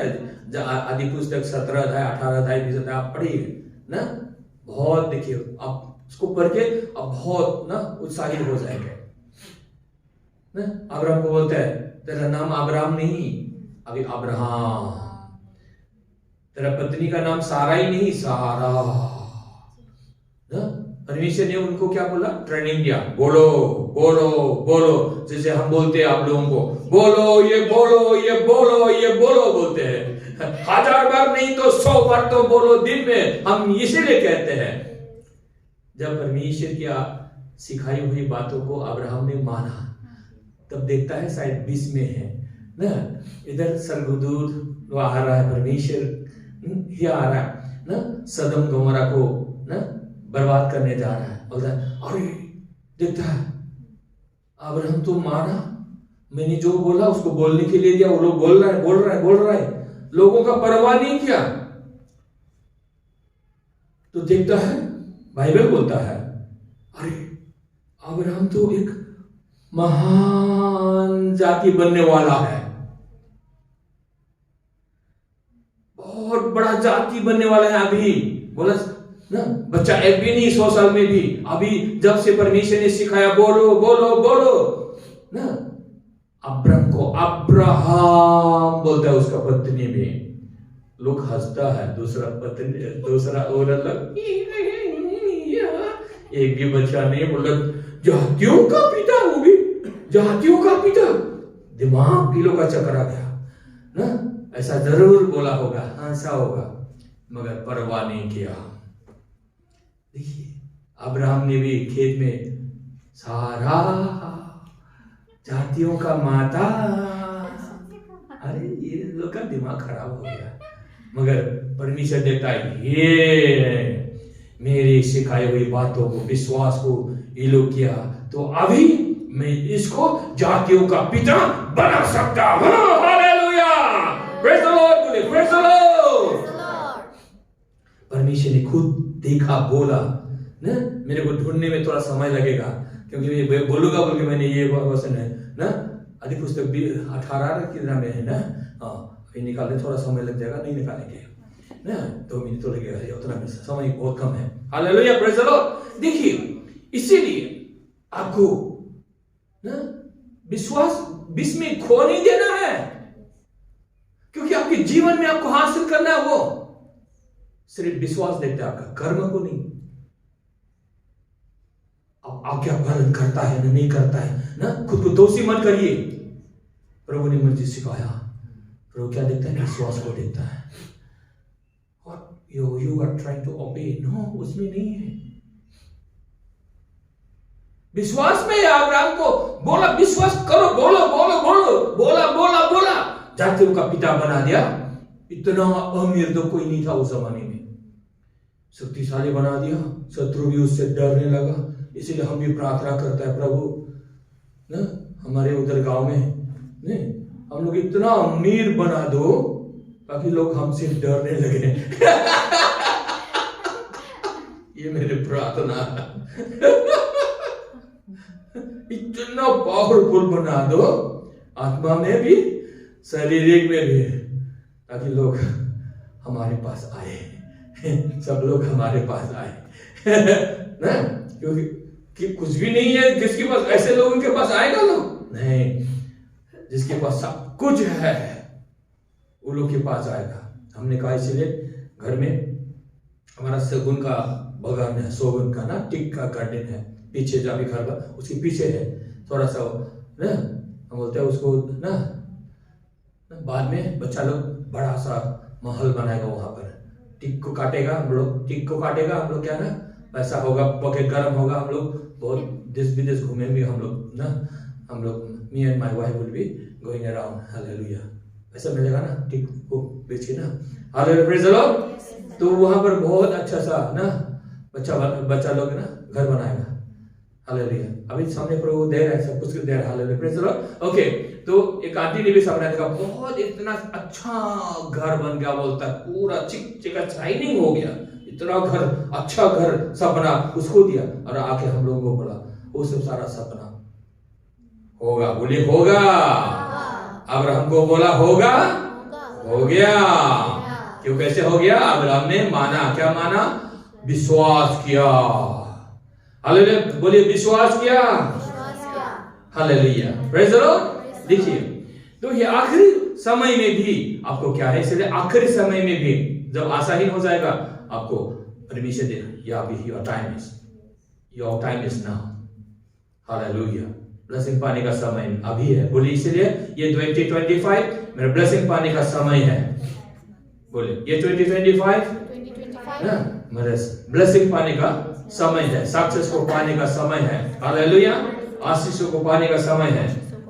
आदि पुस्तक 17 अध्याय 18 अध्याय 20 अध्याय आप पढ़िए ना, बहुत देखिए, आप उसको पढ़ के अब बहुत ना उत्साहित हो जाएंगे ना। अब्राहम को बोलता है, तेरा नाम अब्राहम नहीं, अभी अब्राहम। तेरा पत्नी का नाम सारा ही नहीं, सारा ना। परमेश्वर ने उनको क्या बोला? ट्रेनिंग दिया, बोलो बोलो बोलो, जैसे हम बोलते हैं आप लोगों को, बोलो ये बोलो ये बोलो ये बोलो बोलते हैं। 1000 बार नहीं तो 100 बार तो बोलो दिन में, हम इसीलिए कहते हैं। जब परमेश्वर की सिखाई हुई बातों को अब्राहम ने माना, तब देखता है शायद 20 में है ना, इधर स्वर्गदूत आ रहा है, परमेश्वर ही आ रहा है ना, सदम गमोरा को ना बर्बाद करने जा रहा है। बोलता है, अरे देखता है अब्राहम तो माना, मैंने जो बोला उसको बोलने के लिए दिया, वो लोग बोल रहा है, लोगों का परवाह नहीं किया। तो देखता है, बाइबल बोलता है, अरे अब्राहम तो एक महान जाति बनने वाला है, बहुत बड़ा जाति बनने वाला है। अभी बोला ना, बच्चा एक भी नहीं, 100 साल में भी, अभी जब से परमेश्वर ने सिखाया बोलो बोलो बोलो ना, अब्राहम को अब्राहम बोलता है उसका पत्नी में। लोग हंसता है, दूसरा औरत लग, एक भी बच्चा नहीं, बोला जातियों का पिता, वो भी जातियों का पिता। दिमाग किलो का चक्कर आ गया ना, ऐसा जरूर बोला होगा, हंसा होगा, मगर परवाह नहीं किया। देखिए अब्राहम ने भी खेत में सारा जातियों का माता, अरे ये लोग का दिमाग खराब हो गया, मगर परमेश्वर देता है, ये मेरी सिखाई हुई बातों को, विश्वास को ये लोग किया, तो अभी मैं इसको जातियों का पिता बना सकता हूं। हालेलुया, प्रेज द लॉर्ड, बोले प्रेज द लॉर्ड। परमेश्वर ने खुद देखा, बोला ना, मेरे को ढूंढने में थोड़ा समय लगेगा, क्योंकि मैं बोलूंगा बोल के मैंने ये वचन है ना, आदि पुस्तक 18 कितना में है ना, अभी निकालने थोड़ा समय लग जाएगा, नहीं निकालेंगे ना, 2 मिनट तो लगेगा, उतना में समय बहुत कम है। Hallelujah, praise the Lord. देखिए इसीलिए आपको ना विश्वास 20 में खो नहीं देना है, क्योंकि आपके जीवन में आपको हासिल करना है, वो सिर्फ विश्वास देखते हैं, आपका कर्म को नहीं। अब आज्ञा पालन करता है ना, नहीं करता है ना, खुद को दोषी मत करिए। प्रभु ने मुझे सिखाया, प्रभु क्या देखता है? विश्वास को देखता है। और you are trying to obey, no, उसमें नहीं है। विश्वास में अब्राहम को बोला, विश्वास करो, बोलो बोलो बोलो, बोला बोला बोला, जातियों का पिता बना दिया। इतना अमीर तो कोई नहीं था उस जमाने में, शक्तिशाली बना दिया, शत्रु भी उससे डरने लगा। इसीलिए हम भी प्रार्थना करता है, प्रभु ना हमारे उधर गांव में नहीं, हम लोग इतना अमीर बना दो ताकि लोग हमसे डरने लगे। ये मेरे प्रार्थना। इतना पावरफुल बना दो, आत्मा में भी शारीरिक में भी, ताकि लोग हमारे पास आए, सब लोग हमारे पास आए ना, क्योंकि कि कुछ भी नहीं है जिसके पास, ऐसे लोगों के पास आएगा लोग नहीं, जिसके पास सब कुछ है वो लोग के पास आएगा। हमने कहा इसलिए घर में हमारा शगुन का बगान है, शोगुन का ना, टिक का गार्डन है, पीछे जहाँ भी घर का उसके पीछे है, थोड़ा सा ना, हम बोलते हैं उसको ना बाद में बच्चा लोग बड़ा सा महल बनाएगा वहां पर, टिक को काटेगा हम लोग, क्या ना पैसा होगा, पॉकेट गर्म होगा, हम लोग बहुत देश विदेश घूमेंगे हम लोग ना, हम लोग me and my wife will be going around, hallelujah. पैसा मिलेगा ना टिक को बेच के ना, हालेलुया, प्रेज द लॉर्ड। तो वहां पर बहुत अच्छा सा ना बच्चा लोग ना घर बनाएगा, हालेलुया। अभी सामने प्रभु दे रहा है, सब कुछ दे रहा है, hallelujah, praise the Lord. Okay, तो एक आंटी ने भी सपना देखा, बहुत इतना अच्छा घर बन गया, बोलता है पूरा चिक शाइनिंग हो गया, इतना घर, अच्छा घर सपना उसको दिया, और आके हम लोगों को बोला वो सब सारा सपना होगा, बोले होगा। अब्राहम को बोला होगा, हो गया। क्यों, कैसे हो गया? अब्राहम ने माना, क्या माना? विश्वास किया, हालेलुया, बोलिए विश्वास किया, हालेलुया, प्रेज द लॉर्ड। देखिए, तो ये आखिरी समय में भी आपको क्या है, इसलिए आखिरी समय में भी जब आशाहीन हो जाएगा आपको परमिशन देना, या भी your time is now, hallelujah. Blessing पाने का समय अभी है, बोलिए, इसलिए ये 2025 मेरा ब्लेसिंग पाने का समय है, बोलिए ये 2025 ना मेरा ब्लेसिंग पाने का समय है, सक्सेस को पाने का समय है, हालेलुया, आशीषों को पाने का समय है।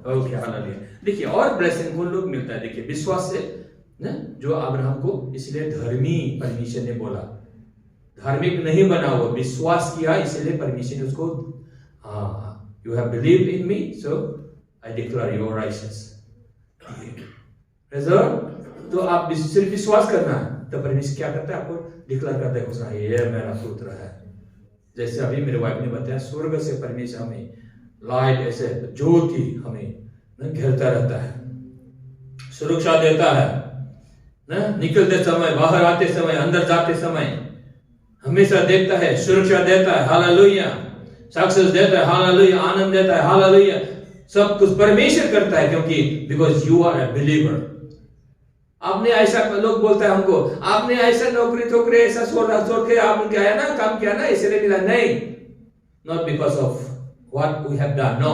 Okay, hallelujah. देखिए, और ब्लेसिंग को लोग मिलता है, देखिए विश्वास से ना, जो अब्राहम को इसलिए धर्मी परमेश्वर ने बोला, धार्मिक नहीं बना हुआ, विश्वास किया, इसलिए परमेश्वर ने उसको, you have believed in me so I declare you are righteous. तो आप सिर्फ विश्वास करना है, तो परमेश्वर क्या करता है, आपको डिक्लेयर करता है, ये मेरा पुत्र है। जैसे अभी मेरे वाइफ ने बताया, स्वर्ग से परमेश्वर हमें लाइट, ऐसे ज्योति हमें घेरता रहता है, सुरक्षा देता है ना, निकलते समय, बाहर आते समय, अंदर जाते समय हमेशा देखता है, सुरक्षा देता है, हालेलुया, सक्सेस देता है, हालेलुया, आनंद देता है, हालेलुया, सब कुछ परमेश्वर करता है, क्योंकि because you are a believer. आपने ऐसा, लोग बोलता है हमको, आपने ऐसा नौकरी ऐसा छोड़ के आपने आया ना, काम किया ना, इसलिए मिला, नहीं, not because of what we have done, no,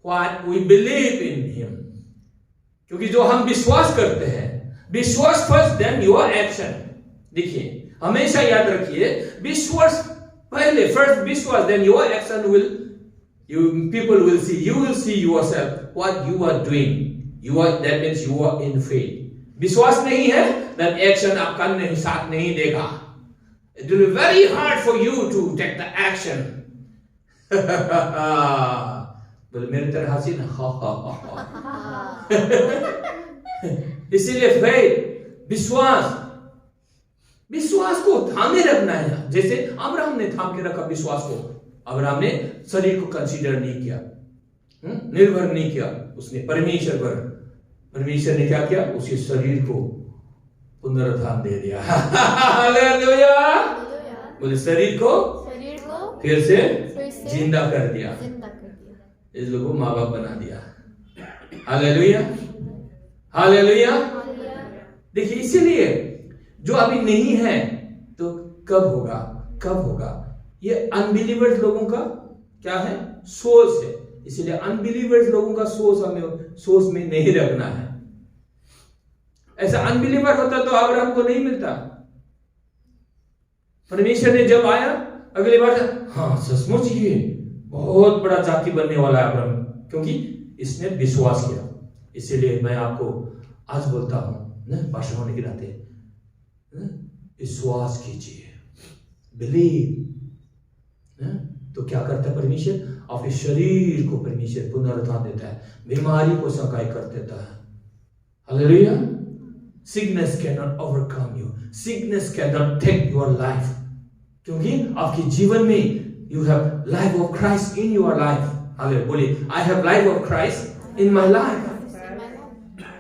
what we believe in him. क्योंकि जो हम विश्वास करते हैं, विश्वास फर्स्ट देन योर एक्शन। देखिए, हमेशा याद रखिए, विश्वास पहले, फर्स्ट विश्वास, then your action will, people will see, you will see yourself what you are doing, that means you are in faith. विश्वास नहीं है, then action आपका नहीं, साथ नहीं देगा, it will be very hard for you to take the action। बोले मेरी तरह हंसी ना, इसीलिए faith, विश्वास को थामे रखना है, जैसे अब्राहम ने थाम के रखा विश्वास को। अब्राहम ने शरीर को कंसीडर नहीं किया, निर्भर नहीं किया उसने परमेश्वर पर। परमेश्वर ने क्या किया, उसके शरीर को पुनरुत्थान दे दिया, हालेलुया, बोले शरीर को फिर से जिंदा कर दिया, इस लोगों को माँ बाप बना दिया, हालेलुया, हालेलुया। देखिए, इसीलिए जो अभी नहीं है तो कब होगा, ये अनबिलीवर्स लोगों का क्या है, सोच है। इसलिए अनबिलीवर्स लोगों का सोच में नहीं रखना है। ऐसा अनबिलीवर होता तो अब्राहम को नहीं मिलता। परमेश्वर ने जब आया अगली बार, हाँ सचमुच ये बहुत बड़ा जाति बनने वाला है अब्राहम, क्योंकि इसने विश्वास किया। इसीलिए मैं आपको आज बोलता हूं भाषा होने के नाते, विश्वास कीजिए, बिलीव। तो क्या करता है परमेश्वर, आपके शरीर को परमेश्वर पुनरुत्थान देता है, बीमारी को सकाई कर देता है, hallelujah. Sickness can not overcome you, sickness can not take your life, क्योंकि आपके जीवन में you have life of Christ in your life, hallelujah. बोलिए, I have life of Christ in my life,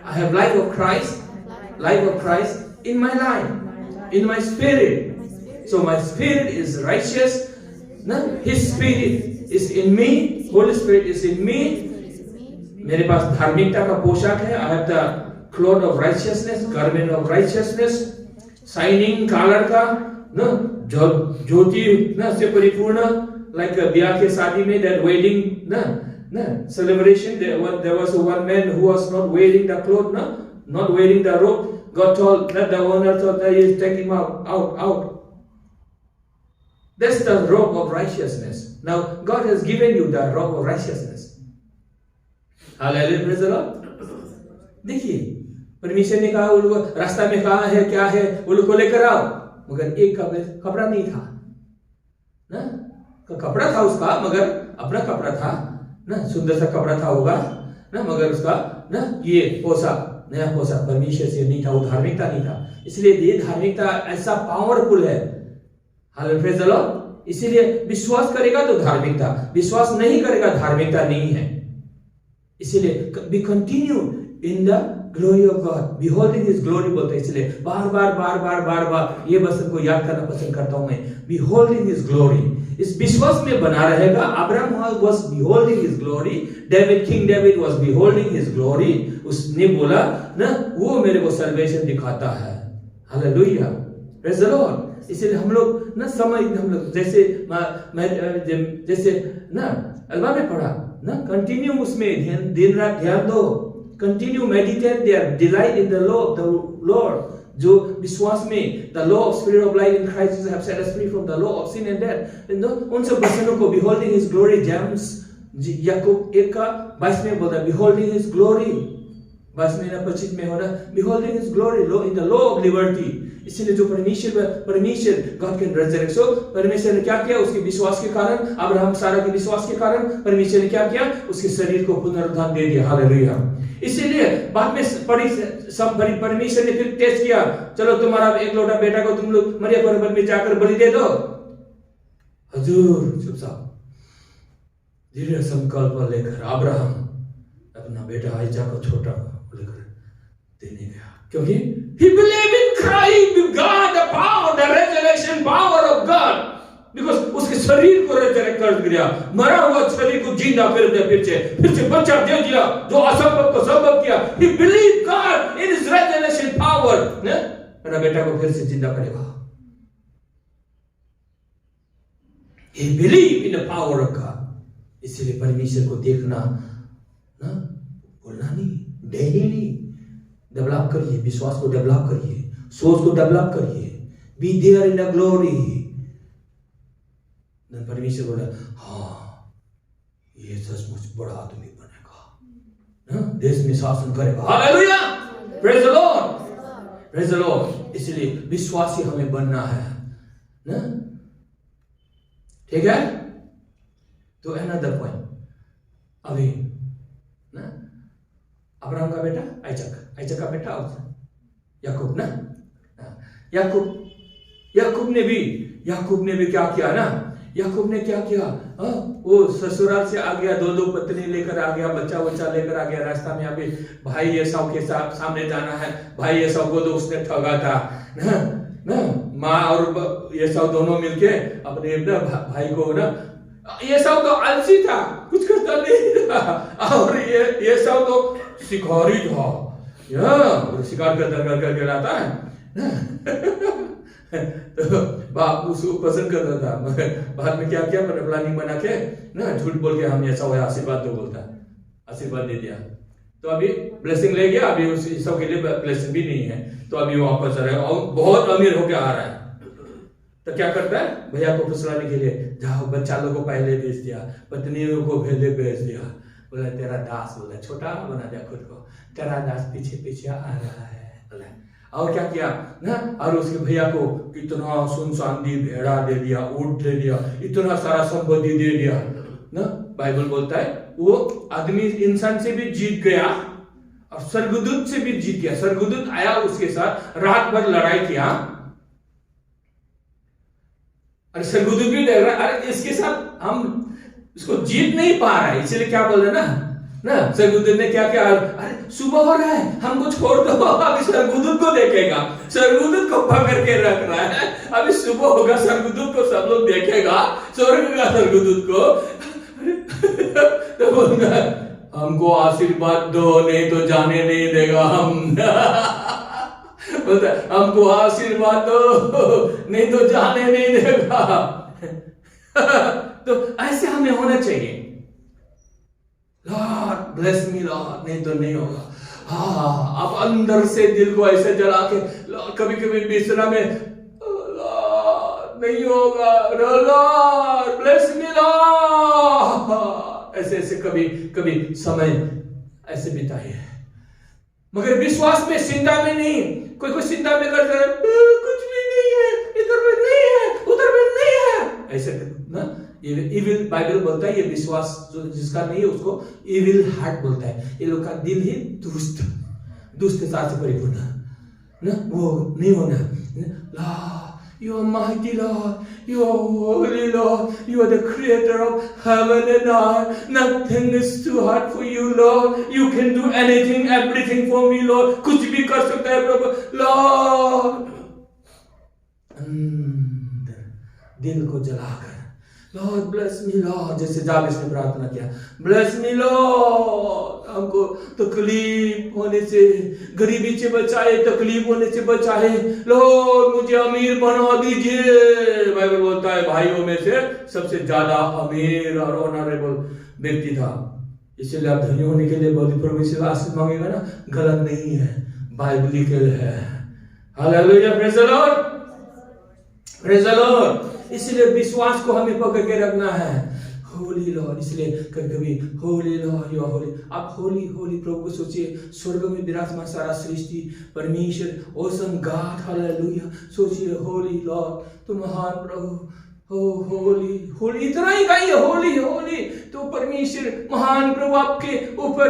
I have life of Christ in my life, in my spirit. So my spirit is righteous. No? His spirit is in me. Holy Spirit is in me. मेरे पास धार्मिकता का पोशाक है. I have the cloth of righteousness, garment of righteousness, shining color का, no, ज्योति ना से परिपूर्ण, like ब्याह के शादी में that wedding ना celebration, there was one man who was not wearing the cloth, not wearing the robe. God told that the owner thought that he is taking him out. That's the robe of righteousness. Now God has given you the robe of righteousness. Hallelujah, praise the Lord. देखिए, परमेश्वर ने कहा उनको रास्ता में कहा है क्या है वो लोग को लेकर आओ, मगर एक कपड़ा नहीं था ना, कपड़ा था उसका मगर अपना कपड़ा था ना, सुंदर सा कपड़ा था होगा ना, मगर उसका ना ये पोशाक नया पोशाक परमेश्वर से नहीं था, वो धार्मिकता नहीं था। इसलिए ये धार्मिकता ऐसा पावरफुल है। Hallelujah, praise the Lord. इसीलिए विश्वास करेगा तो धार्मिकता, विश्वास नहीं करेगा धार्मिकता नहीं है। इसीलिए be continue in the glory of God, beholding his glory बोलते हैं। इसलिए बार बार ये वचन को याद करना पसंद करता हूं मैं, बिहोल्डिंग हिज ग्लोरी। इस विश्वास में बना रहेगा। Abraham was beholding his glory, King David was beholding his glory. उसने बोला ना वो मेरे को सल्वेशन दिखाता है। Hallelujah, praise the Lord. इसलिए हम लोग ना हम लोग जैसे ना अलवा में पढ़ा ना, कंटिन्यू उसमें दिन रात ध्यान दो, continue meditate there, delight in the law of the Lord. जो विश्वास में the law of spirit of life in Christ Jesus have set us free from the law of sin and death. उन सब वचनों को beholding his glory, James Yakub 1:22 में बोलता है बिहोल्डिंग हिज ग्लोरी। 22 में होना beholding his glory in the law of liberty. इसीलिए जो परमेश्वर गॉड कैन रिजरेक्ट। सो परमेश्वर ने क्या किया? उसके विश्वास के कारण, अब्राहम सारा के विश्वास के कारण परमेश्वर ने क्या किया? उसके शरीर को पुनरुत्थान दे दिया। हालेलुया। इसीलिए बाद में परमेश्वर ने फिर टेस्ट किया, चलो तुम्हारा एक लोटा बेटा को तुम लोग मरिया पर्वत में जाकर बलि दे दो। हजूर चुपचाप दृढ़ संकल्प लेकर अब्राहम अपना बेटा आइजाक को छोटा को लेकर देने गया, क्योंकि he believed in Christ, with God, the power, the resurrection power of God, because उसके शरीर को resurrect कर दिया, मरा हुआ शरीर को जिंदा कर दिया, फिर से बच्चा दे दिया, जो असंभव को संभव किया। He believed God in His resurrection power, ने मेरा बेटा को फिर से जिंदा करेगा। He believed in the power of God। इसलिए परमेश्वर को देखना ना बोलना नहीं, डेली डेवलप करिए, विश्वास को डेवलप करिए, सोच को डेवलप करिए। Be there in the glory. परमेश्वर बोला हाँ ये सचमुच बड़ा आदमी बनेगा, देश में शासन करेगा। Hallelujah, praise the Lord, praise the Lord. इसलिए विश्वासी हमें बनना है ना, ठीक है। तो अनदर पॉइंट, अभी ना अब्राहम का बेटा आइजक का बेटा और याकूब ना, याकूब ने भी क्या किया ना, याकूब ने क्या किया? वो ससुराल से आ गया, दो पत्नी लेकर आ गया, बच्चा लेकर आ गया। रास्ता में अभी भाई एसाव के सामने जाना है, भाई एसाव को तो उसने ठगा था ना, माँ और एसाव दोनों मिलके अपने भाई को ना, एसाव तो आलसी था, कुछ करता नहीं था, और ये सब तो शिकारी था, शिकार करके लाता है तो बाप उसको पसंद करता था, मगर बाद में क्या किया? प्लानिंग बना के ना झूठ बोल के हम ऐसा हुआ, आशीर्वाद तो बोलता है, आशीर्वाद दे दिया। तो अभी ब्लेसिंग ले गया, अभी उस सब के लिए ब्लेसिंग भी नहीं है, तो अभी वापस आ रहा है और बहुत अमीर होके आ रहा है। तो क्या करता है? भैया को फुसलाने के लिए जाओ, बच्चा लोगों को पहले भेज दिया, पत्नियों को पहले भेज दिया, बोला तेरा दास, बोला छोटा बना दिया खुद को, तेरा दास पीछे आ रहा है, बोला। और क्या किया ना, और उसके भैया को कितना सुनसान दी भेड़ा दे दिया, ऊंट दे दिया, इतना सारा संपत्ति दे दिया ना। बाइबल बोलता है वो आदमी इंसान से भी जीत गया और स्वर्गदूत से भी जीत गया। स्वर्गदूत आया उसके साथ, रात भर लड़ाई किया, और स्वर्गदूत भी देख रहा है अरे इसके साथ हम इसको जीत नहीं पा रहा है, इसलिए क्या बोल रहे ना स्वर्गदूत ने क्या किया? अरे सुबह हो रहा है, हमको छोड़ दो, अभी स्वर्गदूत को देखेगा, स्वर्गदूत को पकड़ के रख रहा है, अभी सुबह होगा, स्वर्गदूत को सब लोग देखेगा, स्वर्ग का स्वर्गदूत को तो बोलता हमको आशीर्वाद दो, नहीं तो जाने नहीं देगा हम बोलता हमको आशीर्वाद दो, नहीं तो जाने नहीं देगा तो ऐसे हमें होना चाहिए। लॉर्ड ब्लेस मी लॉर्ड, नहीं तो नहीं होगा। हाँ, आप अंदर से दिल को ऐसे जला के, कभी कभी बिस्तरा में लॉर्ड नहीं होगा, लॉर्ड ब्लेस मी लॉर्ड, ऐसे ऐसे कभी कभी समय ऐसे बिताइए, मगर विश्वास में, चिंता में नहीं। कोई चिंता में करता है, कुछ भी नहीं है, इधर में नहीं है, उधर में नहीं है, ऐसे ना। इविल बाइबल बोलता है, ये विश्वास जो जिसका नहीं है उसको इविल हार्ट बोलता है। ये लोग का दिल ही दुष्टता से परिपूर्ण ना, वो नहीं होना। You are mighty Lord, you are holy Lord, you are the creator of heaven and earth. Nothing is too hard for you, Lord. You can do anything, everything for me, Lord. कुछ भी कर सकता है प्रभु, Lord. अंदर दिल को जलाकर, Lord bless me Lord, जैसे जाबेस ने प्रार्थना किया, bless me Lord, हमको तकलीफ होने से, गरीबी से बचाए, तकलीफ होने से बचाए, Lord मुझे अमीर बना दीजिए। बाइबल बोलता है भाइयों में से सबसे ज्यादा अमीर और ऑनरेबल व्यक्ति था, इसलिए आप धनी होने के लिए बहुत प्रभु से आशीष मांगेगा ना, गलत नहीं है, बाइबलिकल है। Hallelujah, praise the Lord, praise the Lord. इसलिए विश्वास को हमें पकड़ के रखना है। होली लॉर्ड, इसलिए कभी holy Lord, you are holy. आप होली होली प्रभु को सोचिए, स्वर्ग में विराजमान सारा सृष्टि, परमेश्वर, ऑसम गॉड, हालेलुया। सोचिए होली लॉर्ड, तुम महान प्रभु हो, होली होली, इतना ही गाइए, होली होली। तो परमेश्वर महान प्रभु आपके ऊपर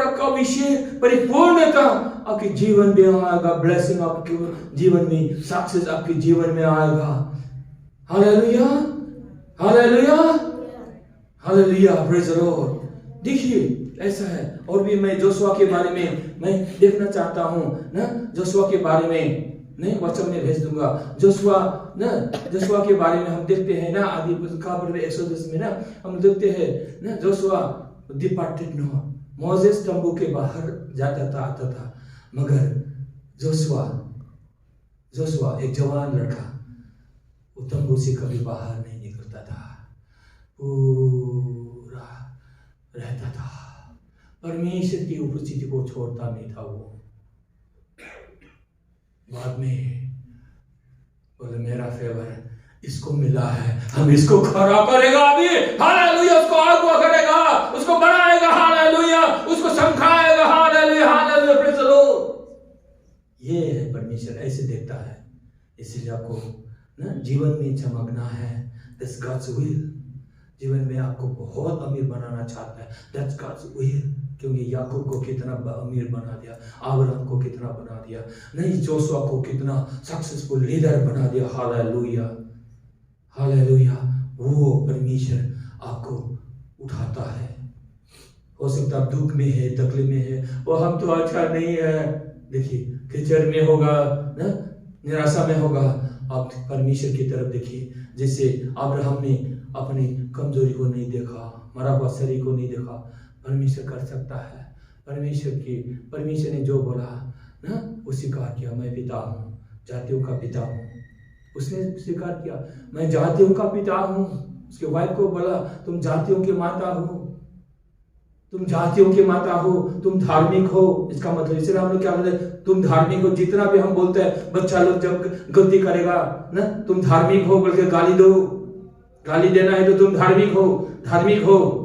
आपका अभिषेक, परिपूर्णता आपके जीवन में आएगा, ब्लेसिंग आपके जीवन में, सक्सेस आपके जीवन में आएगा। Hallelujah, hallelujah, hallelujah, praise the Lord. देखिए ऐसा है, और भी मैं जोशुआ के बारे में मैं देखना चाहता हूं ना, जोशुआ के बारे में नहीं वचन में भेज दूंगा। जोशुआ के बारे में हम देखते हैं ना, आदि पुस्तक एक्सोडस में ना हम देखते हैं ना, जोशुआ डिपार्टेड नो, मोसेस तंबू के बाहर जाता था, आता था, मगर जोशुआ एक जवान लड़का, वो तंबू से कभी बाहर नहीं निकलता था, पूरा रहता था, परमेश्वर की उपस्थिति को छोड़ता नहीं था। वो बाद में बोले मेरा फेवर इसको मिला है, हम इसको खड़ा करेगा अभी, हालेलुया, उसको आगुआ करेगा, उसको बढ़ाएगा, हालेलुया, उसको समझाएगा, hallelujah, hallelujah, praise the Lord. ये है परमेश्वर, ऐसे देखता है। इसलिए आपको ना जीवन में चमकना है, दैट्स गॉड्स विल। जीवन में आपको बहुत अमीर बनाना चाहता है, दैट्स गॉड्स विल। क्योंकि याकूब को कितना अमीर बना दिया, अब्राहम को कितना बना दिया, नहीं जोशुआ को कितना सक्सेसफुल लीडर बना दिया। Hallelujah, hallelujah. वो परमेश्वर आपको उठाता है। हो सकता है दुख में है, तकलीफ में है, वो हम तो अच्छा नहीं है, देखिए कीचड़ में होगा ना, निराशा में होगा, आप परमेश्वर की तरफ देखिए। जैसे अब्राहम ने अपनी कमजोरी को नहीं देखा, मरा हुआ शरीर को नहीं देखा, परमेश्वर कर सकता है। परमेश्वर ने जो बोला ना, वो स्वीकार किया, मैं पिता हूँ, जातियों का पिता हूँ। उसने स्वीकार किया, मैं जातियों का पिता हूँ। उसके वाइफ को बोला, तुम जातियों की माता हो, तुम जातियों की माता हो, तुम धार्मिक हो। इसका मतलब इसलिए हम लोग क्या बोलते हैं, तुम धार्मिक हो। जितना भी हम बोलते हैं, बच्चा लोग जब गलती करेगा ना, तुम धार्मिक हो बोल के गाली दो, गाली देना है तो तुम धार्मिक हो, धार्मिक हो,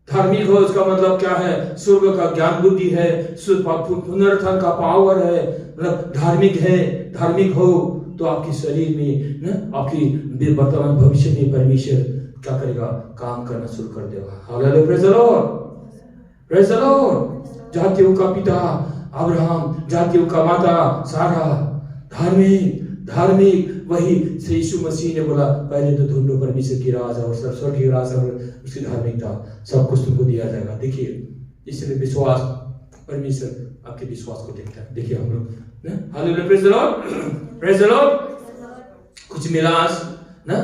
धार्मिक हो। इसका मतलब क्या है, स्वर्ग का ज्ञान बुद्धि है, पुनरुत्थान का पावर है, मतलब धार्मिक है, धार्मिक हो तो आपके शरीर में ना, आपकी वर्तमान भविष्य में परमेश्वर क्या करेगा, काम करना शुरू कर देगा। Hallelujah, praise the Lord, praise the Lord. जातियों का पिता अब्राहम, जातियों का माता सारा, धार्मिक, धार्मिक। वही श्री यीशु मसीह ने बोला, पहले तो ढूंढो परमेश्वर की राज और सब स्वर्ग की राज और उसकी धार्मिकता, सब कुछ तुमको दिया जाएगा। देखिए, इसलिए विश्वास, परमेश्वर आपके विश्वास को देखता है। देखिए हम लोग hallelujah, praise the Lord, praise the Lord. कुछ मिला आज ना,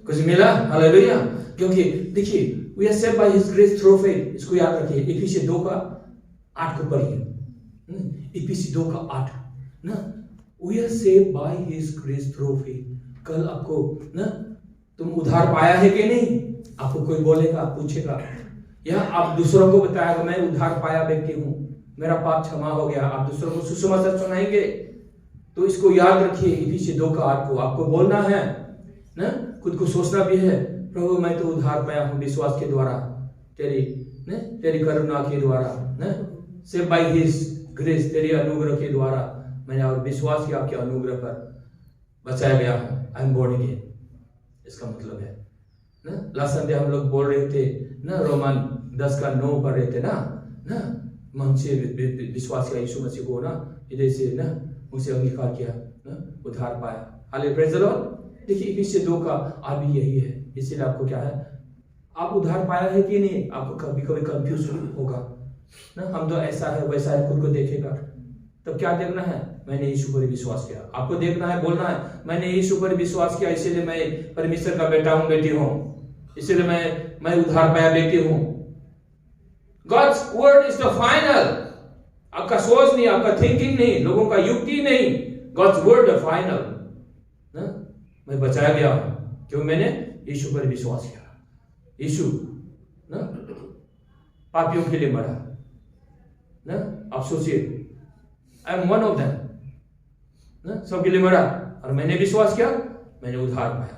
कुछ मिला, हालेलुया। क्योंकि देखिए, we are saved by his grace through faith. इसको याद रखिए, इफिसियंस 2:8 को पढ़िए, इफिसियंस 2:8 ना, we are saved by his grace through faith. कल आपको ना, तुम उद्धार पाया है कि नहीं, आपको कोई बोलेगा, पूछेगा या आप दूसरों को बताएगा मैं उद्धार पाया व्यक्ति हूं, मेरा पाप क्षमा हो गया, आप दूसरों को सुसमाचार सुनाएंगे। तो इसको याद रखिए, इफिसियों 2:8 को आपको बोलना है ना, खुद को सोचना भी है, प्रभु मैं तो उद्धार पाया हूं विश्वास के द्वारा, तेरी करुणा के द्वारा ना, सेव बाय हिज ग्रेस, तेरी अनुग्रह के द्वारा मैंने और विश्वास किया आपके अनुग्रह पर बचाया गया हूं, आई एम बोर्न अगेन। इसका मतलब है ना, लास्ट संडे हम लोग बोल रहे थे ना, रोमन 10:9 पढ़ रहे थे ना मन से विश्वास किया यीशु मसीह को ना, हृदय से ना उसे अंगीकार किया ना, उद्धार पाया। Hallelujah, praise the Lord. देखिए इफिसियों 2 का भी यही है, इसीलिए आपको क्या है, आप उद्धार पाया है कि नहीं, आपको कभी कभी कंफ्यूज होगा ना, हम तो ऐसा है वैसा है, खुद को देखेगा। तब क्या देखना है, मैंने यीशु पर विश्वास किया। आपको देखना है, बोलना है मैंने यीशु पर विश्वास किया, इसीलिए मैं परमेश्वर का बेटा हूं, बेटी हूं, इसीलिए मैं उद्धार पाया व्यक्ति हूं। God's word is the final। आपका सोच नहीं, आपका थिंकिंग नहीं, लोगों का युक्ति नहीं, God's word the final ना, मैं बचाया गया हूं क्यों, मैंने यीशु पर विश्वास किया। यीशु ना पापियों के लिए मरा ना, आप सोचिए, I am one of them ना, सबके लिए मरा और मैंने विश्वास किया, मैंने उद्धार पाया।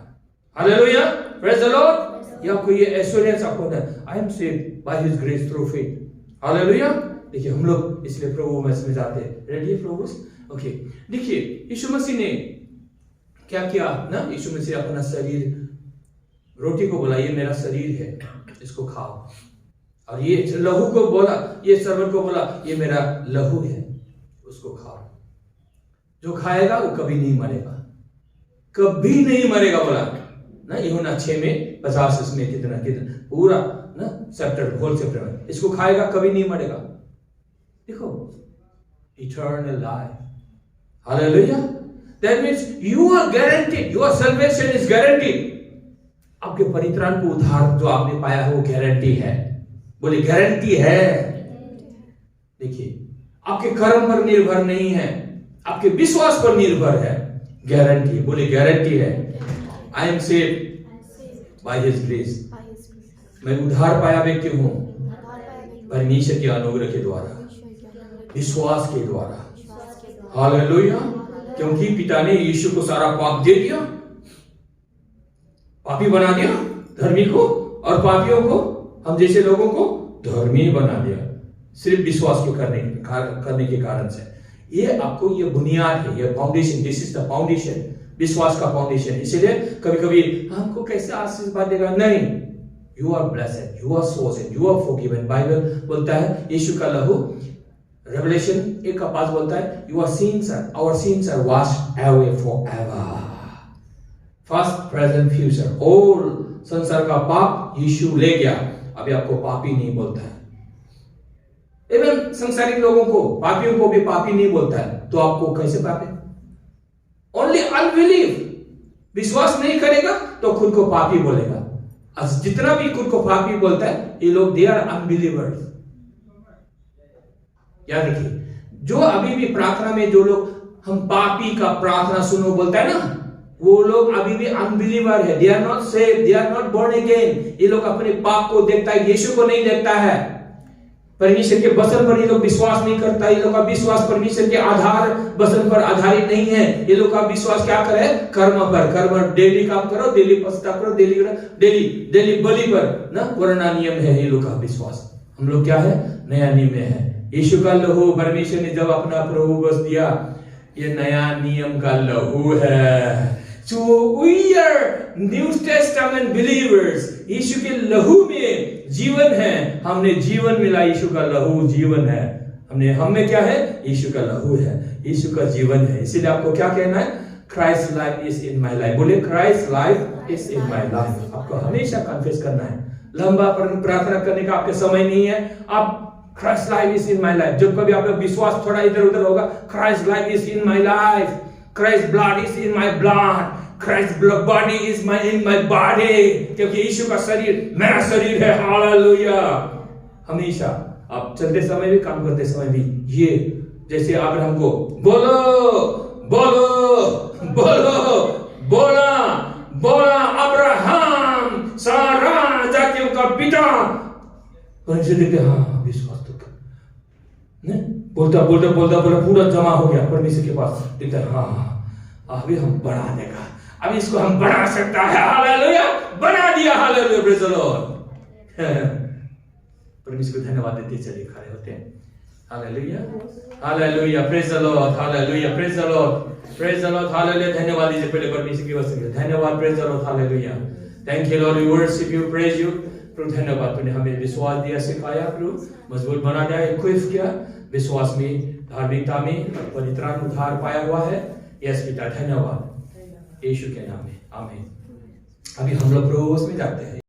Hallelujah, praise the Lord. ये आपको ये एश्योरेंस आपको है, I am saved by his grace through faith. Hallelujah. देखिए हम लोग इसलिए प्रभु मसीह में जाते हैं, रेडी प्रभु, ओके। देखिए यीशु मसीह ने क्या किया ना, यीशु मसीह अपना शरीर, रोटी को बोला ये मेरा शरीर है, इसको खाओ, और ये लहू को बोला, ये सर्वर को बोला ये मेरा लहू है, उसको खाओ। जो खाएगा वो कभी नहीं मरेगा, कभी नहीं मरेगा बोला ना, यूहन्ना 6:50 इसमें कितना पूरा ना चैप्टर, होल चैप्टर में, इसको खाएगा कभी नहीं मरेगा। देखो eternal life, hallelujah. That means you are guaranteed, your salvation is guaranteed. आपके परित्राण को, उद्धार जो आपने पाया है वो गारंटी है, बोले गारंटी है। देखिए आपके कर्म पर निर्भर नहीं है, आपके विश्वास पर निर्भर है, गारंटी, बोले गारंटी है। I am saved by his grace, मैं उद्धार पाया व्यक्ति हूं परमेश्वर के अनुग्रह के द्वारा, विश्वास के द्वारा। हालेलुया। क्योंकि पिता ने यीशु को सारा पाप दे दिया, पापी बना दिया धर्मी को, और पापियों को, हम जैसे लोगों को धर्मी बना दिया, सिर्फ विश्वास के करने के कारण से। ये आपको ये बुनियाद है, ये foundation, this is the foundation, विश्वास का फाउंडेशन। इसीलिए कभी कभी हमको कैसे आशीर्वाद देगा, नहीं, you are blessed, you are chosen, you are forgiven. Bible बोलता है यीशु का लहू, रेवलेशन 1:5 बोलता है you are sins are, our sins are washed away forever, past present future. All संसार का पाप यीशु ले गया, अभी आपको पापी नहीं बोलता है। एवं संसारिक लोगों को, पापियों को भी पापी नहीं बोलता है, तो आपको कैसे पापी? ओनली अनबिलीव, विश्वास नहीं करेगा तो खुद को पापी बोलेगा। जितना भी खुद को पापी बोलता है ये लोग दे आर अनबिलीवर्स। याद रखिए, जो अभी भी प्रार्थना में जो लोग हम पापी का प्रार्थना सुनो बोलता है ना, वो लोग अभी भी अनबिलीवर है, they are not saved, they are not born again. ये लोग अपने पाप को देखता है, यीशु को नहीं देखता है, परमेश्वर के वचन पर ये लोग विश्वास नहीं करता। ये लोग का विश्वास परमेश्वर के आधार वचन पर आधारित नहीं है। ये लोग का विश्वास क्या करे, कर्म पर, कर्म डेली काम करो, डेली पश्चाताप करो, डेली बलि पर ना, पुराना नियम है ये लोग का विश्वास। हम लोग क्या है, नया नियम में है। यीशु का लहू, परमेश्वर ने जब अपना प्रभु बस दिया, ये नया नियम का लहू है। So we are New Testament believers। यीशु के लहू में जीवन है, हमने जीवन मिला, यीशु का लहू जीवन है, हम में क्या है, यीशु का लहू है, यीशु का जीवन है। इसीलिए आपको क्या कहना है, Christ life is in my life। बोले Christ life is in my life। आपको हमेशा कन्फेस करना है, लंबा प्रार्थना करने का आपके समय नहीं है। आप Christ life is in my life, जब कभी आपका विश्वास थोड़ा इधर उधर होगा, Christ life is in my life, Christ blood is in my blood, Christ body is in my body। क्योंकि यीशु का शरीर मेरा शरीर है। हालेलुया। हमेशा आप चलते समय भी, काम करते समय भी, ये जैसे अब्राहम को बोलो बोलो बोलो बोला बोला अब्राहम सारा जातियों का पिता, जैसे देखते हाँ विश्वास तो नहीं बोलता पूरा जमा हो गया परमेश्वर के पास, देखते हाँ अभी हम बढ़ा देगा, अब इसको हम बढ़ा सकता है, हालेलुया, बना दिया, हालेलुया, प्रेज द लॉर्ड। परमेश्वर को धन्यवाद देते चलिए खड़े होते हैं। Hallelujah, hallelujah, praise the Lord, hallelujah, praise the Lord, praise the Lord, hallelujah. धन्यवाद दीजिए पहले परमेश्वर की वचन के लिए। धन्यवाद, praise the Lord, hallelujah. Thank you Lord, we worship you, praise you. प्रभु धन्यवाद, तूने हमें विश्वास दिया, सिखाया, प्रभु मजबूत बना दिया, इक्विप किया विश्वास में, धार्मिकता में, पवित्र उद्धार पाया हुआ है। यस पिता, धन्यवाद यीशु के नाम में, आमीन। अभी हम लोग प्रभु में जाते हैं।